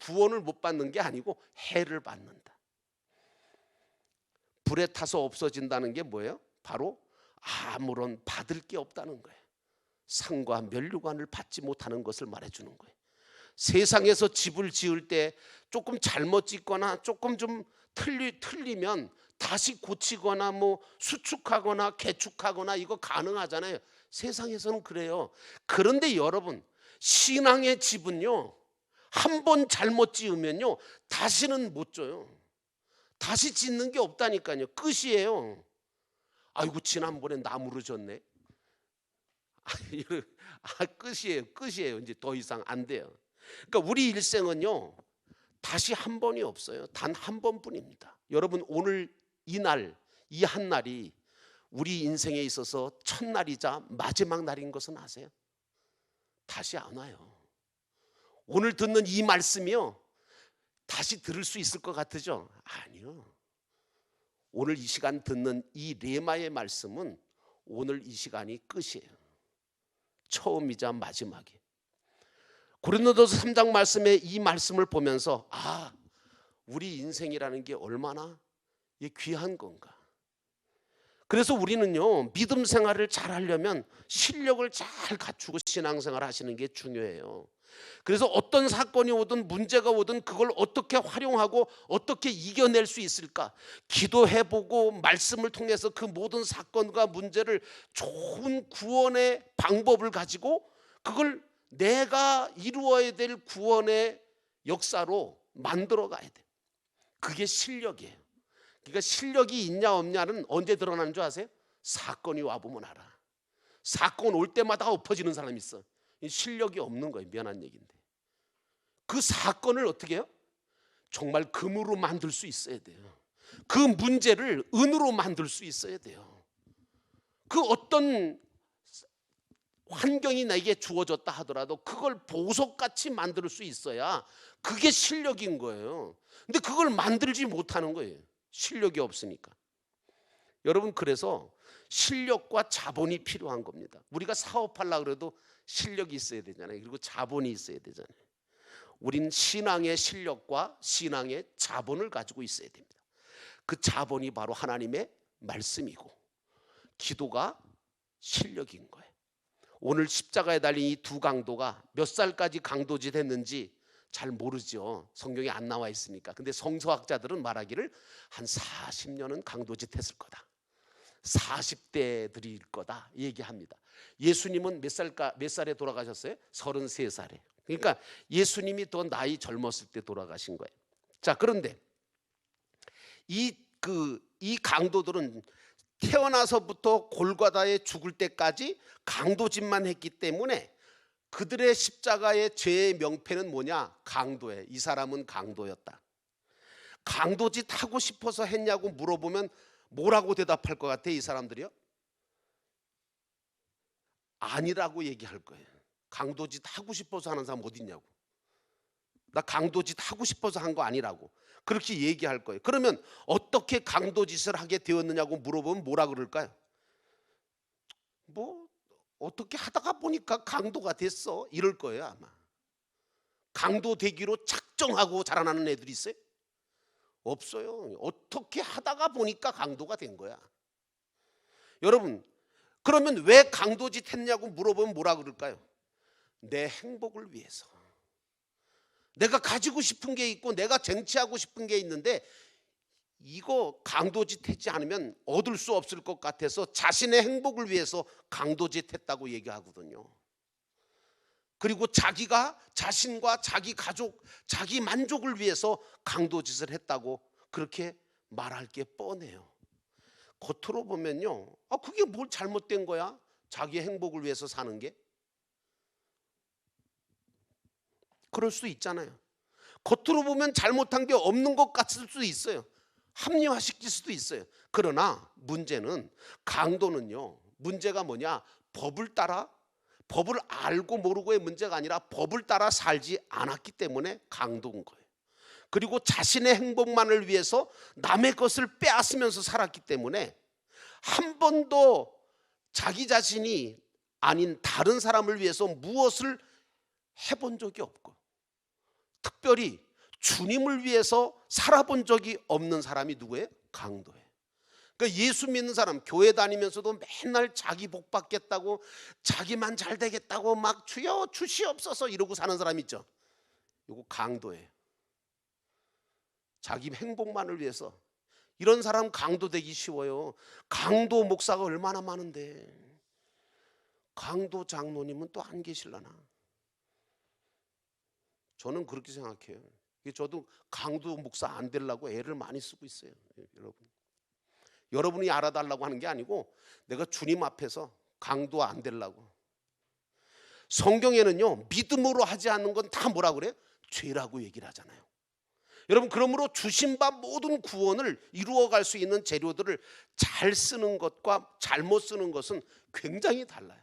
구원을 못 받는 게 아니고 해를 받는다. 불에 타서 없어진다는 게 뭐예요? 바로 아무런 받을 게 없다는 거예요. 상과 면류관을 받지 못하는 것을 말해주는 거예요. 세상에서 집을 지을 때 조금 잘못 짓거나 조금 좀 틀리면 다시 고치거나 뭐 수축하거나 개축하거나 이거 가능하잖아요. 세상에서는 그래요. 그런데 여러분, 신앙의 집은요, 한 번 잘못 지으면요 다시는 못 져요. 다시 짓는 게 없다니까요. 끝이에요. 아이고, 지난번에 나무로 졌네. 끝이에요. 이제 더 이상 안 돼요. 그러니까 우리 일생은요 다시 한 번이 없어요. 단 한 번뿐입니다. 여러분, 오늘 이날, 이 한 날이 우리 인생에 있어서 첫날이자 마지막 날인 것은 아세요? 다시 안 와요. 오늘 듣는 이 말씀이요 다시 들을 수 있을 것 같으죠? 아니요. 오늘 이 시간 듣는 이 레마의 말씀은 오늘 이 시간이 끝이에요. 처음이자 마지막이에요. 고린도전서 3장 말씀에 이 말씀을 보면서 우리 인생이라는 게 얼마나 귀한 건가. 그래서 우리는요 믿음 생활을 잘 하려면 실력을 잘 갖추고 신앙생활 하시는 게 중요해요. 그래서 어떤 사건이 오든 문제가 오든 그걸 어떻게 활용하고 어떻게 이겨낼 수 있을까, 기도해보고 말씀을 통해서 그 모든 사건과 문제를 좋은 구원의 방법을 가지고 그걸 내가 이루어야 될 구원의 역사로 만들어 가야 돼. 그게 실력이에요. 그러니까 실력이 있냐 없냐는 언제 드러나는 줄 아세요? 사건이 와보면 알아. 사건 올 때마다 엎어지는 사람이 있어. 실력이 없는 거예요. 미안한 얘기인데. 그 사건을 어떻게 해요? 정말 금으로 만들 수 있어야 돼요. 그 문제를 은으로 만들 수 있어야 돼요. 그 어떤 환경이 나에게 주어졌다 하더라도 그걸 보석같이 만들 수 있어야 그게 실력인 거예요. 근데 그걸 만들지 못하는 거예요. 실력이 없으니까. 여러분, 그래서 실력과 자본이 필요한 겁니다. 우리가 사업하려고 그래도 실력이 있어야 되잖아요. 그리고 자본이 있어야 되잖아요. 우린 신앙의 실력과 신앙의 자본을 가지고 있어야 됩니다. 그 자본이 바로 하나님의 말씀이고 기도가 실력인 거예요. 오늘 십자가에 달린 이 두 강도가 몇 살까지 강도짓 했는지 잘 모르죠. 성경에 안 나와 있으니까. 근데 성서학자들은 말하기를 한 40년은 강도짓 했을 거다. 40대들일 거다 얘기합니다. 예수님은 몇 살에 돌아가셨어요? 33살에. 그러니까 예수님이 더 나이 젊었을 때 돌아가신 거예요. 자, 그런데 이 강도들은 태어나서부터 골고다에 죽을 때까지 강도짓만 했기 때문에 그들의 십자가의 죄의 명패는 뭐냐? 강도예요. 이 사람은 강도였다. 강도짓 하고 싶어서 했냐고 물어보면 뭐라고 대답할 것 같아? 이 사람들이요? 아니라고 얘기할 거예요. 강도짓 하고 싶어서 하는 사람 어디 있냐고. 나 강도짓 하고 싶어서 한 거 아니라고 그렇게 얘기할 거예요. 그러면 어떻게 강도짓을 하게 되었느냐고 물어보면 뭐라 그럴까요? 뭐 어떻게 하다가 보니까 강도가 됐어 이럴 거예요. 아마 강도 되기로 작정하고 자라나는 애들이 있어요? 없어요. 어떻게 하다가 보니까 강도가 된 거야. 여러분, 그러면 왜 강도짓 했냐고 물어보면 뭐라 그럴까요? 내 행복을 위해서. 내가 가지고 싶은 게 있고 내가 쟁취하고 싶은 게 있는데 이거 강도짓 했지 않으면 얻을 수 없을 것 같아서 자신의 행복을 위해서 강도짓 했다고 얘기하거든요. 그리고 자기가 자신과 자기 가족, 자기 만족을 위해서 강도짓을 했다고 그렇게 말할 게 뻔해요. 겉으로 보면요, 그게 뭘 잘못된 거야? 자기 행복을 위해서 사는 게? 그럴 수 있잖아요. 겉으로 보면 잘못한 게 없는 것 같을 수도 있어요. 합리화시킬 수도 있어요. 그러나 문제는 강도는요, 문제가 뭐냐? 법을 따라 법을 알고 모르고의 문제가 아니라 법을 따라 살지 않았기 때문에 강도인 거예요. 그리고 자신의 행복만을 위해서 남의 것을 빼앗으면서 살았기 때문에 한 번도 자기 자신이 아닌 다른 사람을 위해서 무엇을 해본 적이 없고, 특별히 주님을 위해서 살아본 적이 없는 사람이 누구예요? 강도예요. 그러니까 예수 믿는 사람, 교회 다니면서도 맨날 자기 복 받겠다고, 자기만 잘 되겠다고 막 주여 주시옵소서 이러고 사는 사람 있죠. 이거 강도예요. 자기 행복만을 위해서. 이런 사람 강도 되기 쉬워요. 강도 목사가 얼마나 많은데, 강도 장로님은 또 안 계실라나. 저는 그렇게 생각해요. 저도 강도 목사 안 되려고 애를 많이 쓰고 있어요. 여러분이 알아달라고 하는 게 아니고 내가 주님 앞에서 강도 안 되려고. 성경에는요, 믿음으로 하지 않는 건 다 뭐라 그래요? 죄라고 얘기를 하잖아요. 여러분, 그러므로 주신 바 모든 구원을 이루어갈 수 있는 재료들을 잘 쓰는 것과 잘못 쓰는 것은 굉장히 달라요.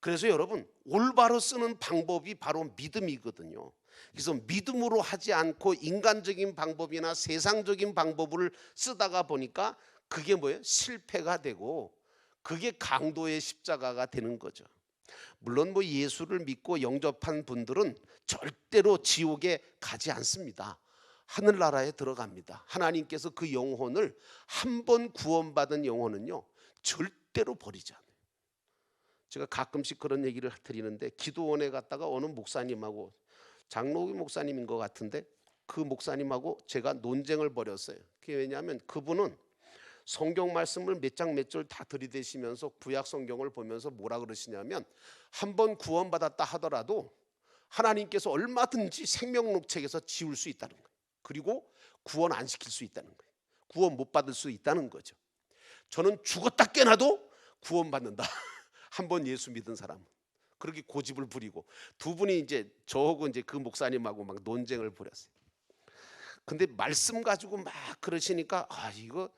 그래서 여러분, 올바로 쓰는 방법이 바로 믿음이거든요. 그래서 믿음으로 하지 않고 인간적인 방법이나 세상적인 방법을 쓰다가 보니까 그게 뭐예요? 실패가 되고, 그게 강도의 십자가가 되는 거죠. 물론 뭐 예수를 믿고 영접한 분들은 절대로 지옥에 가지 않습니다. 하늘나라에 들어갑니다. 하나님께서 그 영혼을, 한 번 구원받은 영혼은요 절대로 버리지 않아요. 제가 가끔씩 그런 얘기를 드리는데, 기도원에 갔다가 어느 목사님하고, 장로교 목사님인 것 같은데, 그 목사님하고 제가 논쟁을 벌였어요. 그게 왜냐하면 그분은 성경 말씀을 몇 장 몇 절 다 들이대시면서 구약 성경을 보면서 뭐라 그러시냐면, 한 번 구원받았다 하더라도 하나님께서 얼마든지 생명록 책에서 지울 수 있다는 거예요. 그리고 구원 안 시킬 수 있다는 거예요. 구원 못 받을 수 있다는 거죠. 저는 죽었다 깨나도 구원받는다. 한 번 예수 믿은 사람은. 그렇게 고집을 부리고, 두 분이 이제 저하고 이제 그 목사님하고 막 논쟁을 벌였어요. 근데 말씀 가지고 막 그러시니까 이거,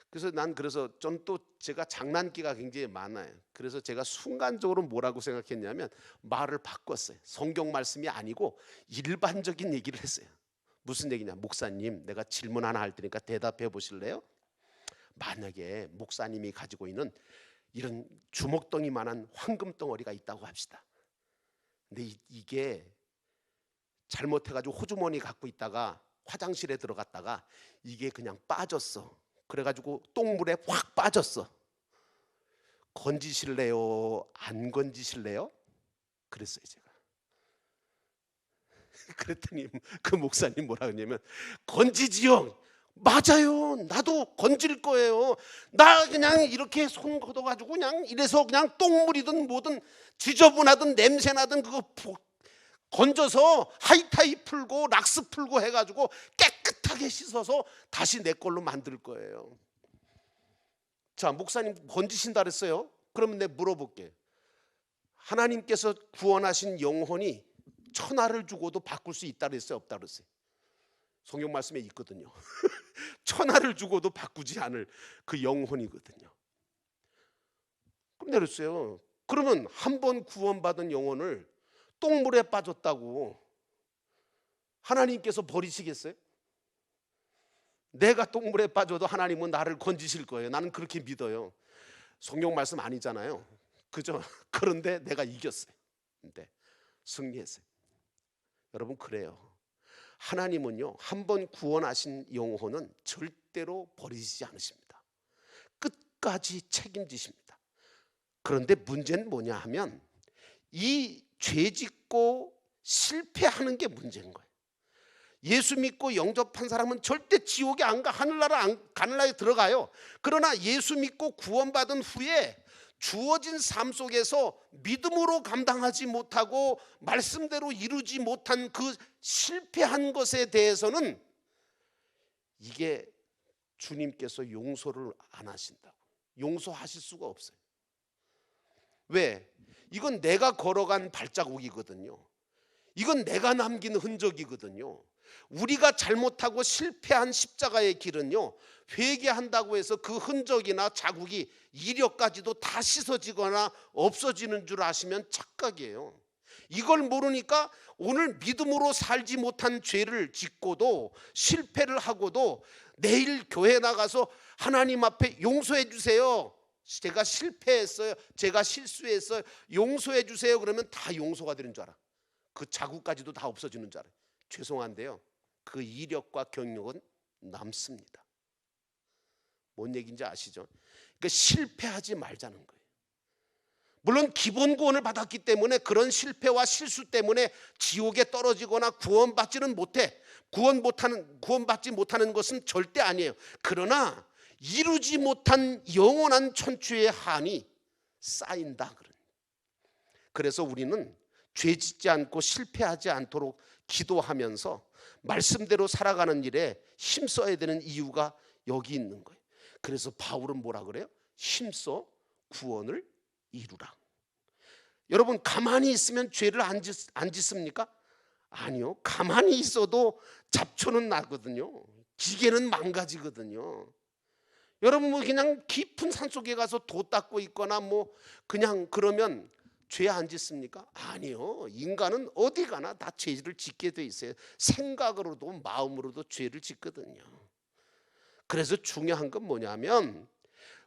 그래서 난 좀 또 제가 장난기가 굉장히 많아요. 그래서 제가 순간적으로 뭐라고 생각했냐면 말을 바꿨어요. 성경 말씀이 아니고 일반적인 얘기를 했어요. 무슨 얘기냐? 목사님, 내가 질문 하나 할 테니까 대답해 보실래요? 만약에 목사님이 가지고 있는 이런 주먹덩이만한 황금 덩어리가 있다고 합시다. 근데 이게 잘못해가지고 호주머니 갖고 있다가 화장실에 들어갔다가 이게 그냥 빠졌어. 그래가지고 똥물에 확 빠졌어. 건지실래요? 안 건지실래요? 그랬어요 제가. 그랬더니 그 목사님 뭐라 그러냐면, 건지지요. 맞아요. 나도 건질 거예요. 나 그냥 이렇게 손 걷어가지고 그냥 이래서 그냥 똥물이든 뭐든 지저분하든 냄새나든 그거 건져서 하이타이 풀고 락스 풀고 해가지고 깨끗하게 씻어서 다시 내 걸로 만들 거예요. 자, 목사님 건지신다 그랬어요. 그러면 내가 물어볼게. 하나님께서 구원하신 영혼이 천하를 주고도 바꿀 수 있다 그랬어요? 없다 그랬어요? 성경 말씀에 있거든요. 천하를 주고도 바꾸지 않을 그 영혼이거든요. 그럼 내렸어요. 그러면 한 번 구원받은 영혼을 똥물에 빠졌다고 하나님께서 버리시겠어요? 내가 똥물에 빠져도 하나님은 나를 건지실 거예요. 나는 그렇게 믿어요. 성경 말씀 아니잖아요. 그죠? 그런데 내가 이겼어요. 근데 승리했어요. 여러분, 그래요. 하나님은요, 한 번 구원하신 영혼은 절대로 버리지 않으십니다. 끝까지 책임지십니다. 그런데 문제는 뭐냐 하면, 이 죄짓고 실패하는 게 문제인 거예요. 예수 믿고 영접한 사람은 절대 지옥에 안 가, 하늘나라에 들어가요. 그러나 예수 믿고 구원받은 후에 주어진 삶 속에서 믿음으로 감당하지 못하고 말씀대로 이루지 못한 그 실패한 것에 대해서는 이게 주님께서 용서를 안 하신다고. 용서하실 수가 없어요. 왜? 이건 내가 걸어간 발자국이거든요. 이건 내가 남긴 흔적이거든요. 우리가 잘못하고 실패한 십자가의 길은요, 회개한다고 해서 그 흔적이나 자국이 이력까지도 다 씻어지거나 없어지는 줄 아시면 착각이에요. 이걸 모르니까 오늘 믿음으로 살지 못한 죄를 짓고도 실패를 하고도 내일 교회 나가서 하나님 앞에 용서해 주세요, 제가 실패했어요, 제가 실수했어요, 용서해 주세요 그러면 다 용서가 되는 줄 알아. 그 자국까지도 다 없어지는 줄 알아요. 죄송한데요, 그 이력과 경력은 남습니다. 뭔 얘기인지 아시죠? 그러니까 실패하지 말자는 거예요. 물론 기본 구원을 받았기 때문에 그런 실패와 실수 때문에 지옥에 떨어지거나 구원받지는 못해. 구원받지 못하는 것은 절대 아니에요. 그러나 이루지 못한 영원한 천추의 한이 쌓인다. 그래서 우리는 죄 짓지 않고 실패하지 않도록 기도하면서 말씀대로 살아가는 일에 힘써야 되는 이유가 여기 있는 거예요. 그래서 바울은 뭐라 그래요? 힘써 구원을 이루라. 여러분, 가만히 있으면 죄를 안 짓습니까? 아니요. 가만히 있어도 잡초는 나거든요. 기계는 망가지거든요. 여러분, 뭐 그냥 깊은 산속에 가서 도 닦고 있거나 뭐 그냥 그러면 죄 안 짓습니까? 아니요. 인간은 어디 가나 다 죄를 짓게 돼 있어요. 생각으로도 마음으로도 죄를 짓거든요. 그래서 중요한 건 뭐냐면,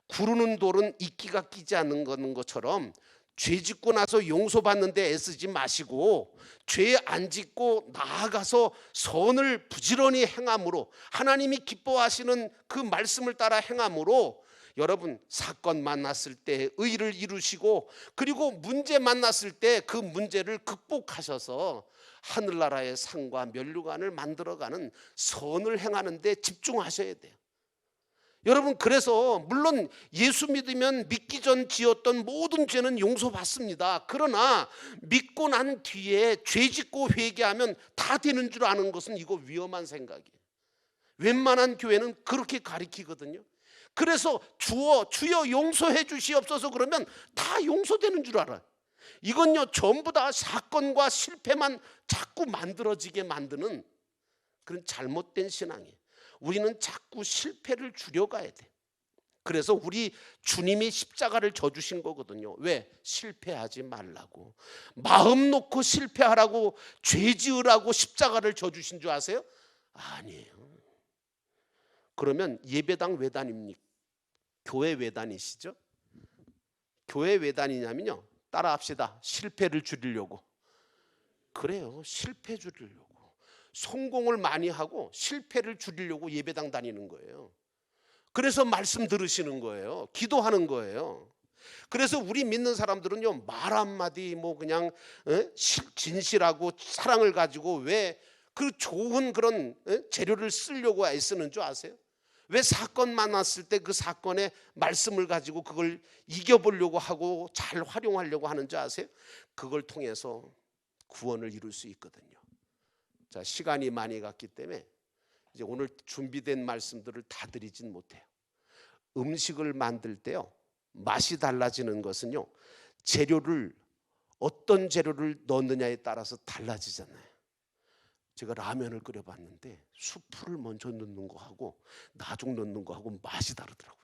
구르는 돌은 이끼가 끼지 않는 것처럼 죄 짓고 나서 용서받는데 애쓰지 마시고, 죄 안 짓고 나아가서 선을 부지런히 행함으로, 하나님이 기뻐하시는 그 말씀을 따라 행함으로 여러분, 사건 만났을 때 의를 이루시고, 그리고 문제 만났을 때 그 문제를 극복하셔서 하늘나라의 상과 면류관을 만들어가는 선을 행하는 데 집중하셔야 돼요. 여러분, 그래서 물론 예수 믿으면 믿기 전 지었던 모든 죄는 용서받습니다. 그러나 믿고 난 뒤에 죄 짓고 회개하면 다 되는 줄 아는 것은 이거 위험한 생각이에요. 웬만한 교회는 그렇게 가르치거든요. 그래서 주여 용서해 주시옵소서 그러면 다 용서되는 줄 알아요. 이건요, 전부 다 사건과 실패만 자꾸 만들어지게 만드는 그런 잘못된 신앙이에요. 우리는 자꾸 실패를 줄여가야 돼. 그래서 우리 주님이 십자가를 져주신 거거든요. 왜? 실패하지 말라고. 마음 놓고 실패하라고, 죄 지으라고 십자가를 져주신 줄 아세요? 아니에요. 그러면 예배당 왜 다닙니까? 교회 왜 다니시죠? 교회 왜 다니냐면요, 따라합시다. 실패를 줄이려고. 그래요. 실패 줄이려고. 성공을 많이 하고 실패를 줄이려고 예배당 다니는 거예요. 그래서 말씀 들으시는 거예요. 기도하는 거예요. 그래서 우리 믿는 사람들은요, 말 한마디 뭐 그냥 진실하고 사랑을 가지고 왜 그 좋은 그런 재료를 쓰려고 애쓰는 줄 아세요? 왜 사건 만났을 때 그 사건의 말씀을 가지고 그걸 이겨보려고 하고 잘 활용하려고 하는 줄 아세요? 그걸 통해서 구원을 이룰 수 있거든요. 자, 시간이 많이 갔기 때문에 이제 오늘 준비된 말씀들을 다 드리진 못해요. 음식을 만들 때요, 맛이 달라지는 것은요, 어떤 재료를 넣느냐에 따라서 달라지잖아요. 제가 라면을 끓여봤는데 수프를 먼저 넣는 거하고 나중 넣는 거하고 맛이 다르더라고요.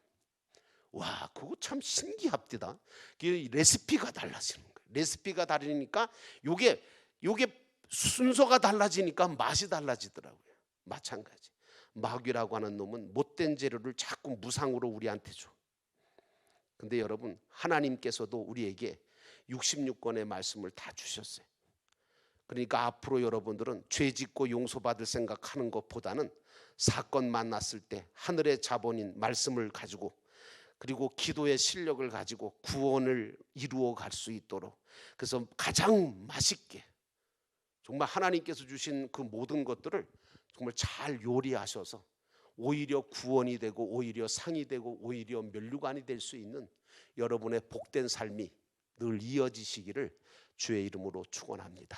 와, 그거 참 신기합니다. 레시피가 달라지는 거예요. 레시피가 다르니까 요게 순서가 달라지니까 맛이 달라지더라고요. 마찬가지. 마귀라고 하는 놈은 못된 재료를 자꾸 무상으로 우리한테 줘. 근데 여러분, 하나님께서도 우리에게 66권의 말씀을 다 주셨어요. 그러니까 앞으로 여러분들은 죄 짓고 용서받을 생각하는 것보다는 사건 만났을 때 하늘의 자본인 말씀을 가지고, 그리고 기도의 실력을 가지고 구원을 이루어 갈 수 있도록, 그래서 가장 맛있게 정말 하나님께서 주신 그 모든 것들을 정말 잘 요리하셔서 오히려 구원이 되고 오히려 상이 되고 오히려 면류관이 될 수 있는 여러분의 복된 삶이 늘 이어지시기를 주의 이름으로 축원합니다.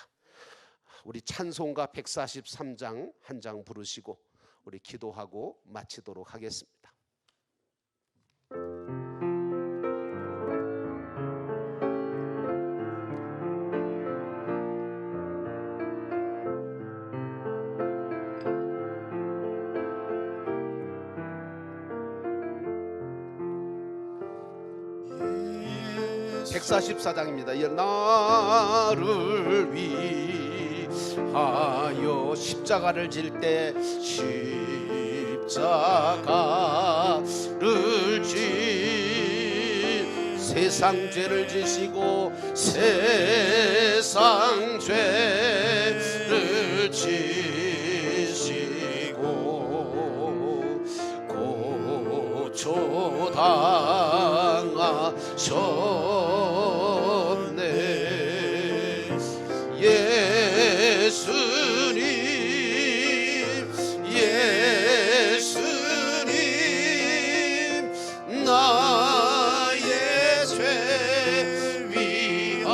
우리 찬송가 143장 한 장 부르시고 우리 기도하고 마치도록 하겠습니다. 144장입니다. 나를 위하여 십자가를 질 때 십자가를 진 세상 죄를 지시고 세상 죄를 지시고 고초당하셨네. 예수님 나의 죄 위하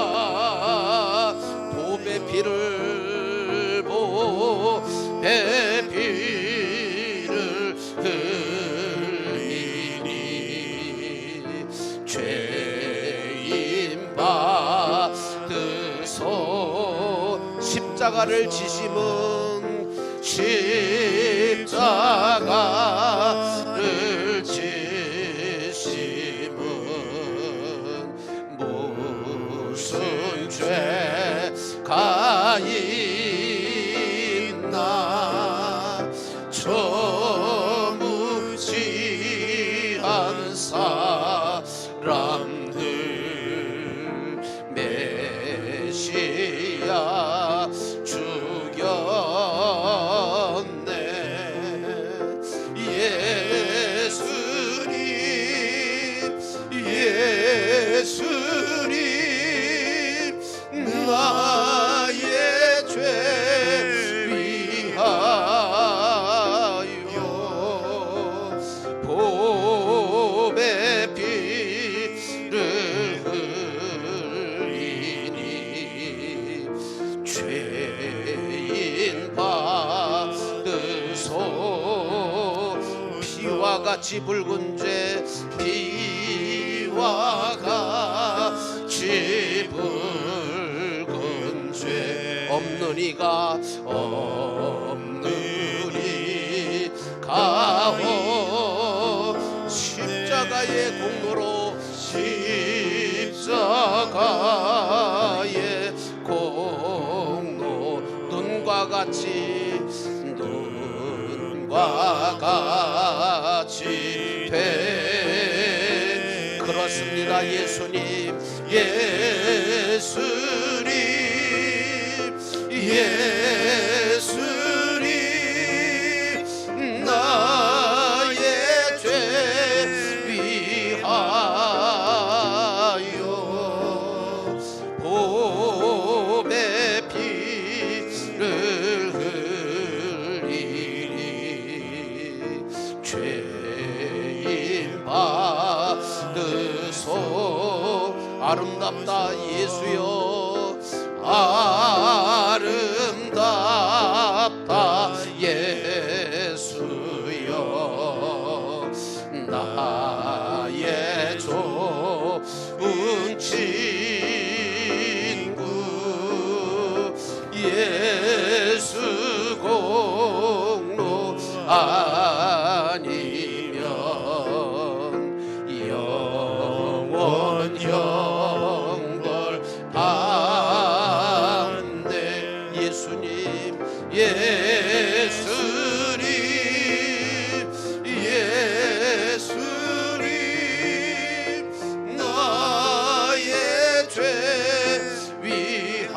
보배 피를 흘리니 죄인 받으소. 십자가를 지심은 십자가를 지심은 무슨 죄가 있나. 저 무지한 사람들 메시아 죽였네. 예수님 나의 죄 위하여 보배 피를 흘리니 죄인 받으소. 피와 같이 붉은 죄 피와 같이 붉은 죄 없느니가 가오. 십자가의 공로로 십자가의 공로 눈과 같이 돼. 그렇습니다. 예수님 나의 죄 위하여 보배 피를 흘리니 죄인 받으소. 아름답다 예수여 아름답다 예수여 나의 좋은 친구. 예수 공로 아니면 영원 형벌 받네. 예수님 나의 죄 위하여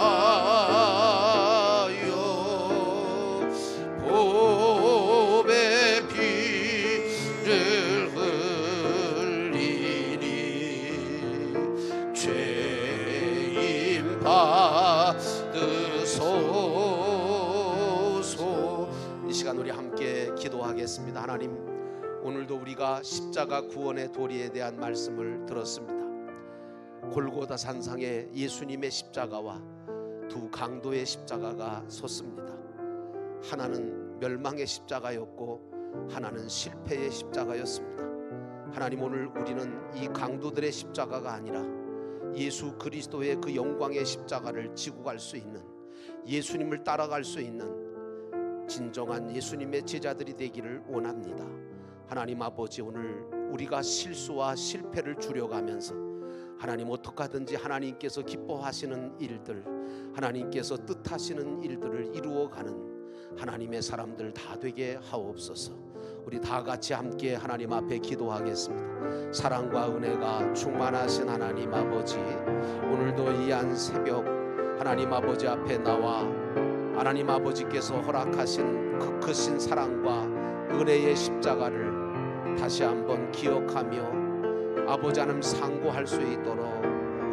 보배 피를 흘리니 죄인 받으소서. 이 시간 우리 함께 기도하겠습니다. 하나님, 오늘도 우리가 십자가 구원의 도리에 대한 말씀을 들었습니다. 골고다 산상에 예수님의 십자가와 두 강도의 십자가가 섰습니다. 하나는 멸망의 십자가였고 하나는 실패의 십자가였습니다. 하나님, 오늘 우리는 이 강도들의 십자가가 아니라 예수 그리스도의 그 영광의 십자가를 지고 갈 수 있는, 예수님을 따라갈 수 있는 진정한 예수님의 제자들이 되기를 원합니다. 하나님 아버지, 오늘 우리가 실수와 실패를 줄여가면서 하나님 어떻게 하든지 하나님께서 기뻐하시는 일들, 하나님께서 뜻하시는 일들을 이루어가는 하나님의 사람들 다 되게 하옵소서. 우리 다 같이 함께 하나님 앞에 기도하겠습니다. 사랑과 은혜가 충만하신 하나님 아버지, 오늘도 이 한 새벽 하나님 아버지 앞에 나와 하나님 아버지께서 허락하신 그 크신 사랑과 은혜의 십자가를 다시 한번 기억하며 아버지 하나님 상고할 수 있도록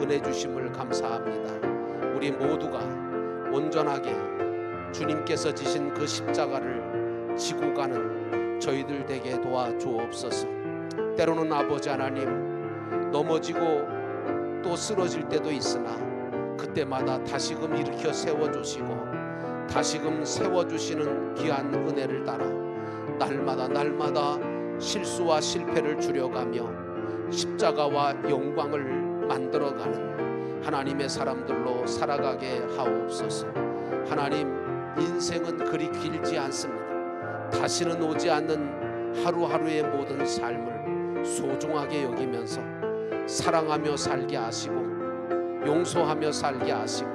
은혜 주심을 감사합니다. 우리 모두가 온전하게 주님께서 지신 그 십자가를 지고 가는 저희들 되게 도와주옵소서. 때로는 아버지 하나님 넘어지고 또 쓰러질 때도 있으나 그때마다 다시금 일으켜 세워주시고 다시금 세워주시는 귀한 은혜를 따라 날마다 실수와 실패를 줄여가며 십자가와 영광을 만들어가는 하나님의 사람들로 살아가게 하옵소서. 하나님, 인생은 그리 길지 않습니다. 다시는 오지 않는 하루하루의 모든 삶을 소중하게 여기면서 사랑하며 살게 하시고 용서하며 살게 하시고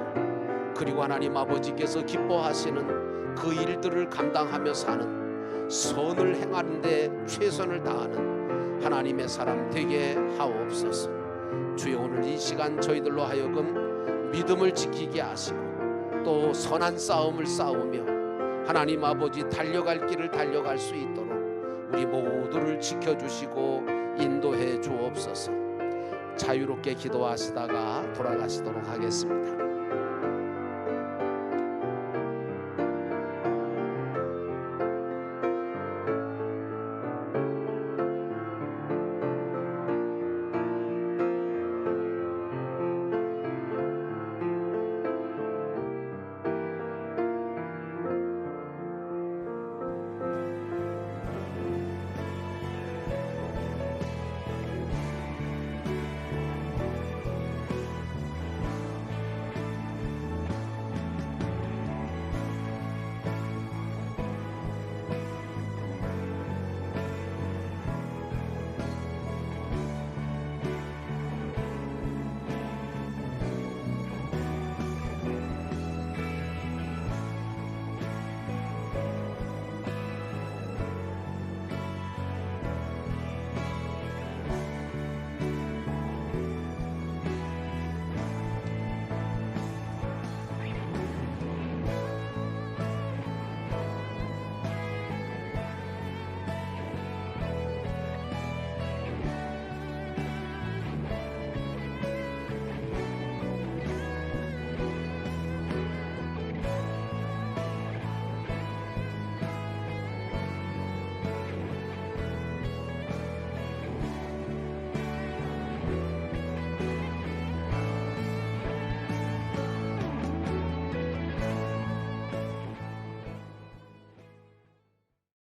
그리고 하나님 아버지께서 기뻐하시는 그 일들을 감당하며 사는 선을 행하는 데 최선을 다하는 하나님의 사람 되게 하옵소서. 주여, 오늘 이 시간 저희들로 하여금 믿음을 지키게 하시고 또 선한 싸움을 싸우며 하나님 아버지 달려갈 길을 달려갈 수 있도록 우리 모두를 지켜주시고 인도해 주옵소서. 자유롭게 기도하시다가 돌아가시도록 하겠습니다.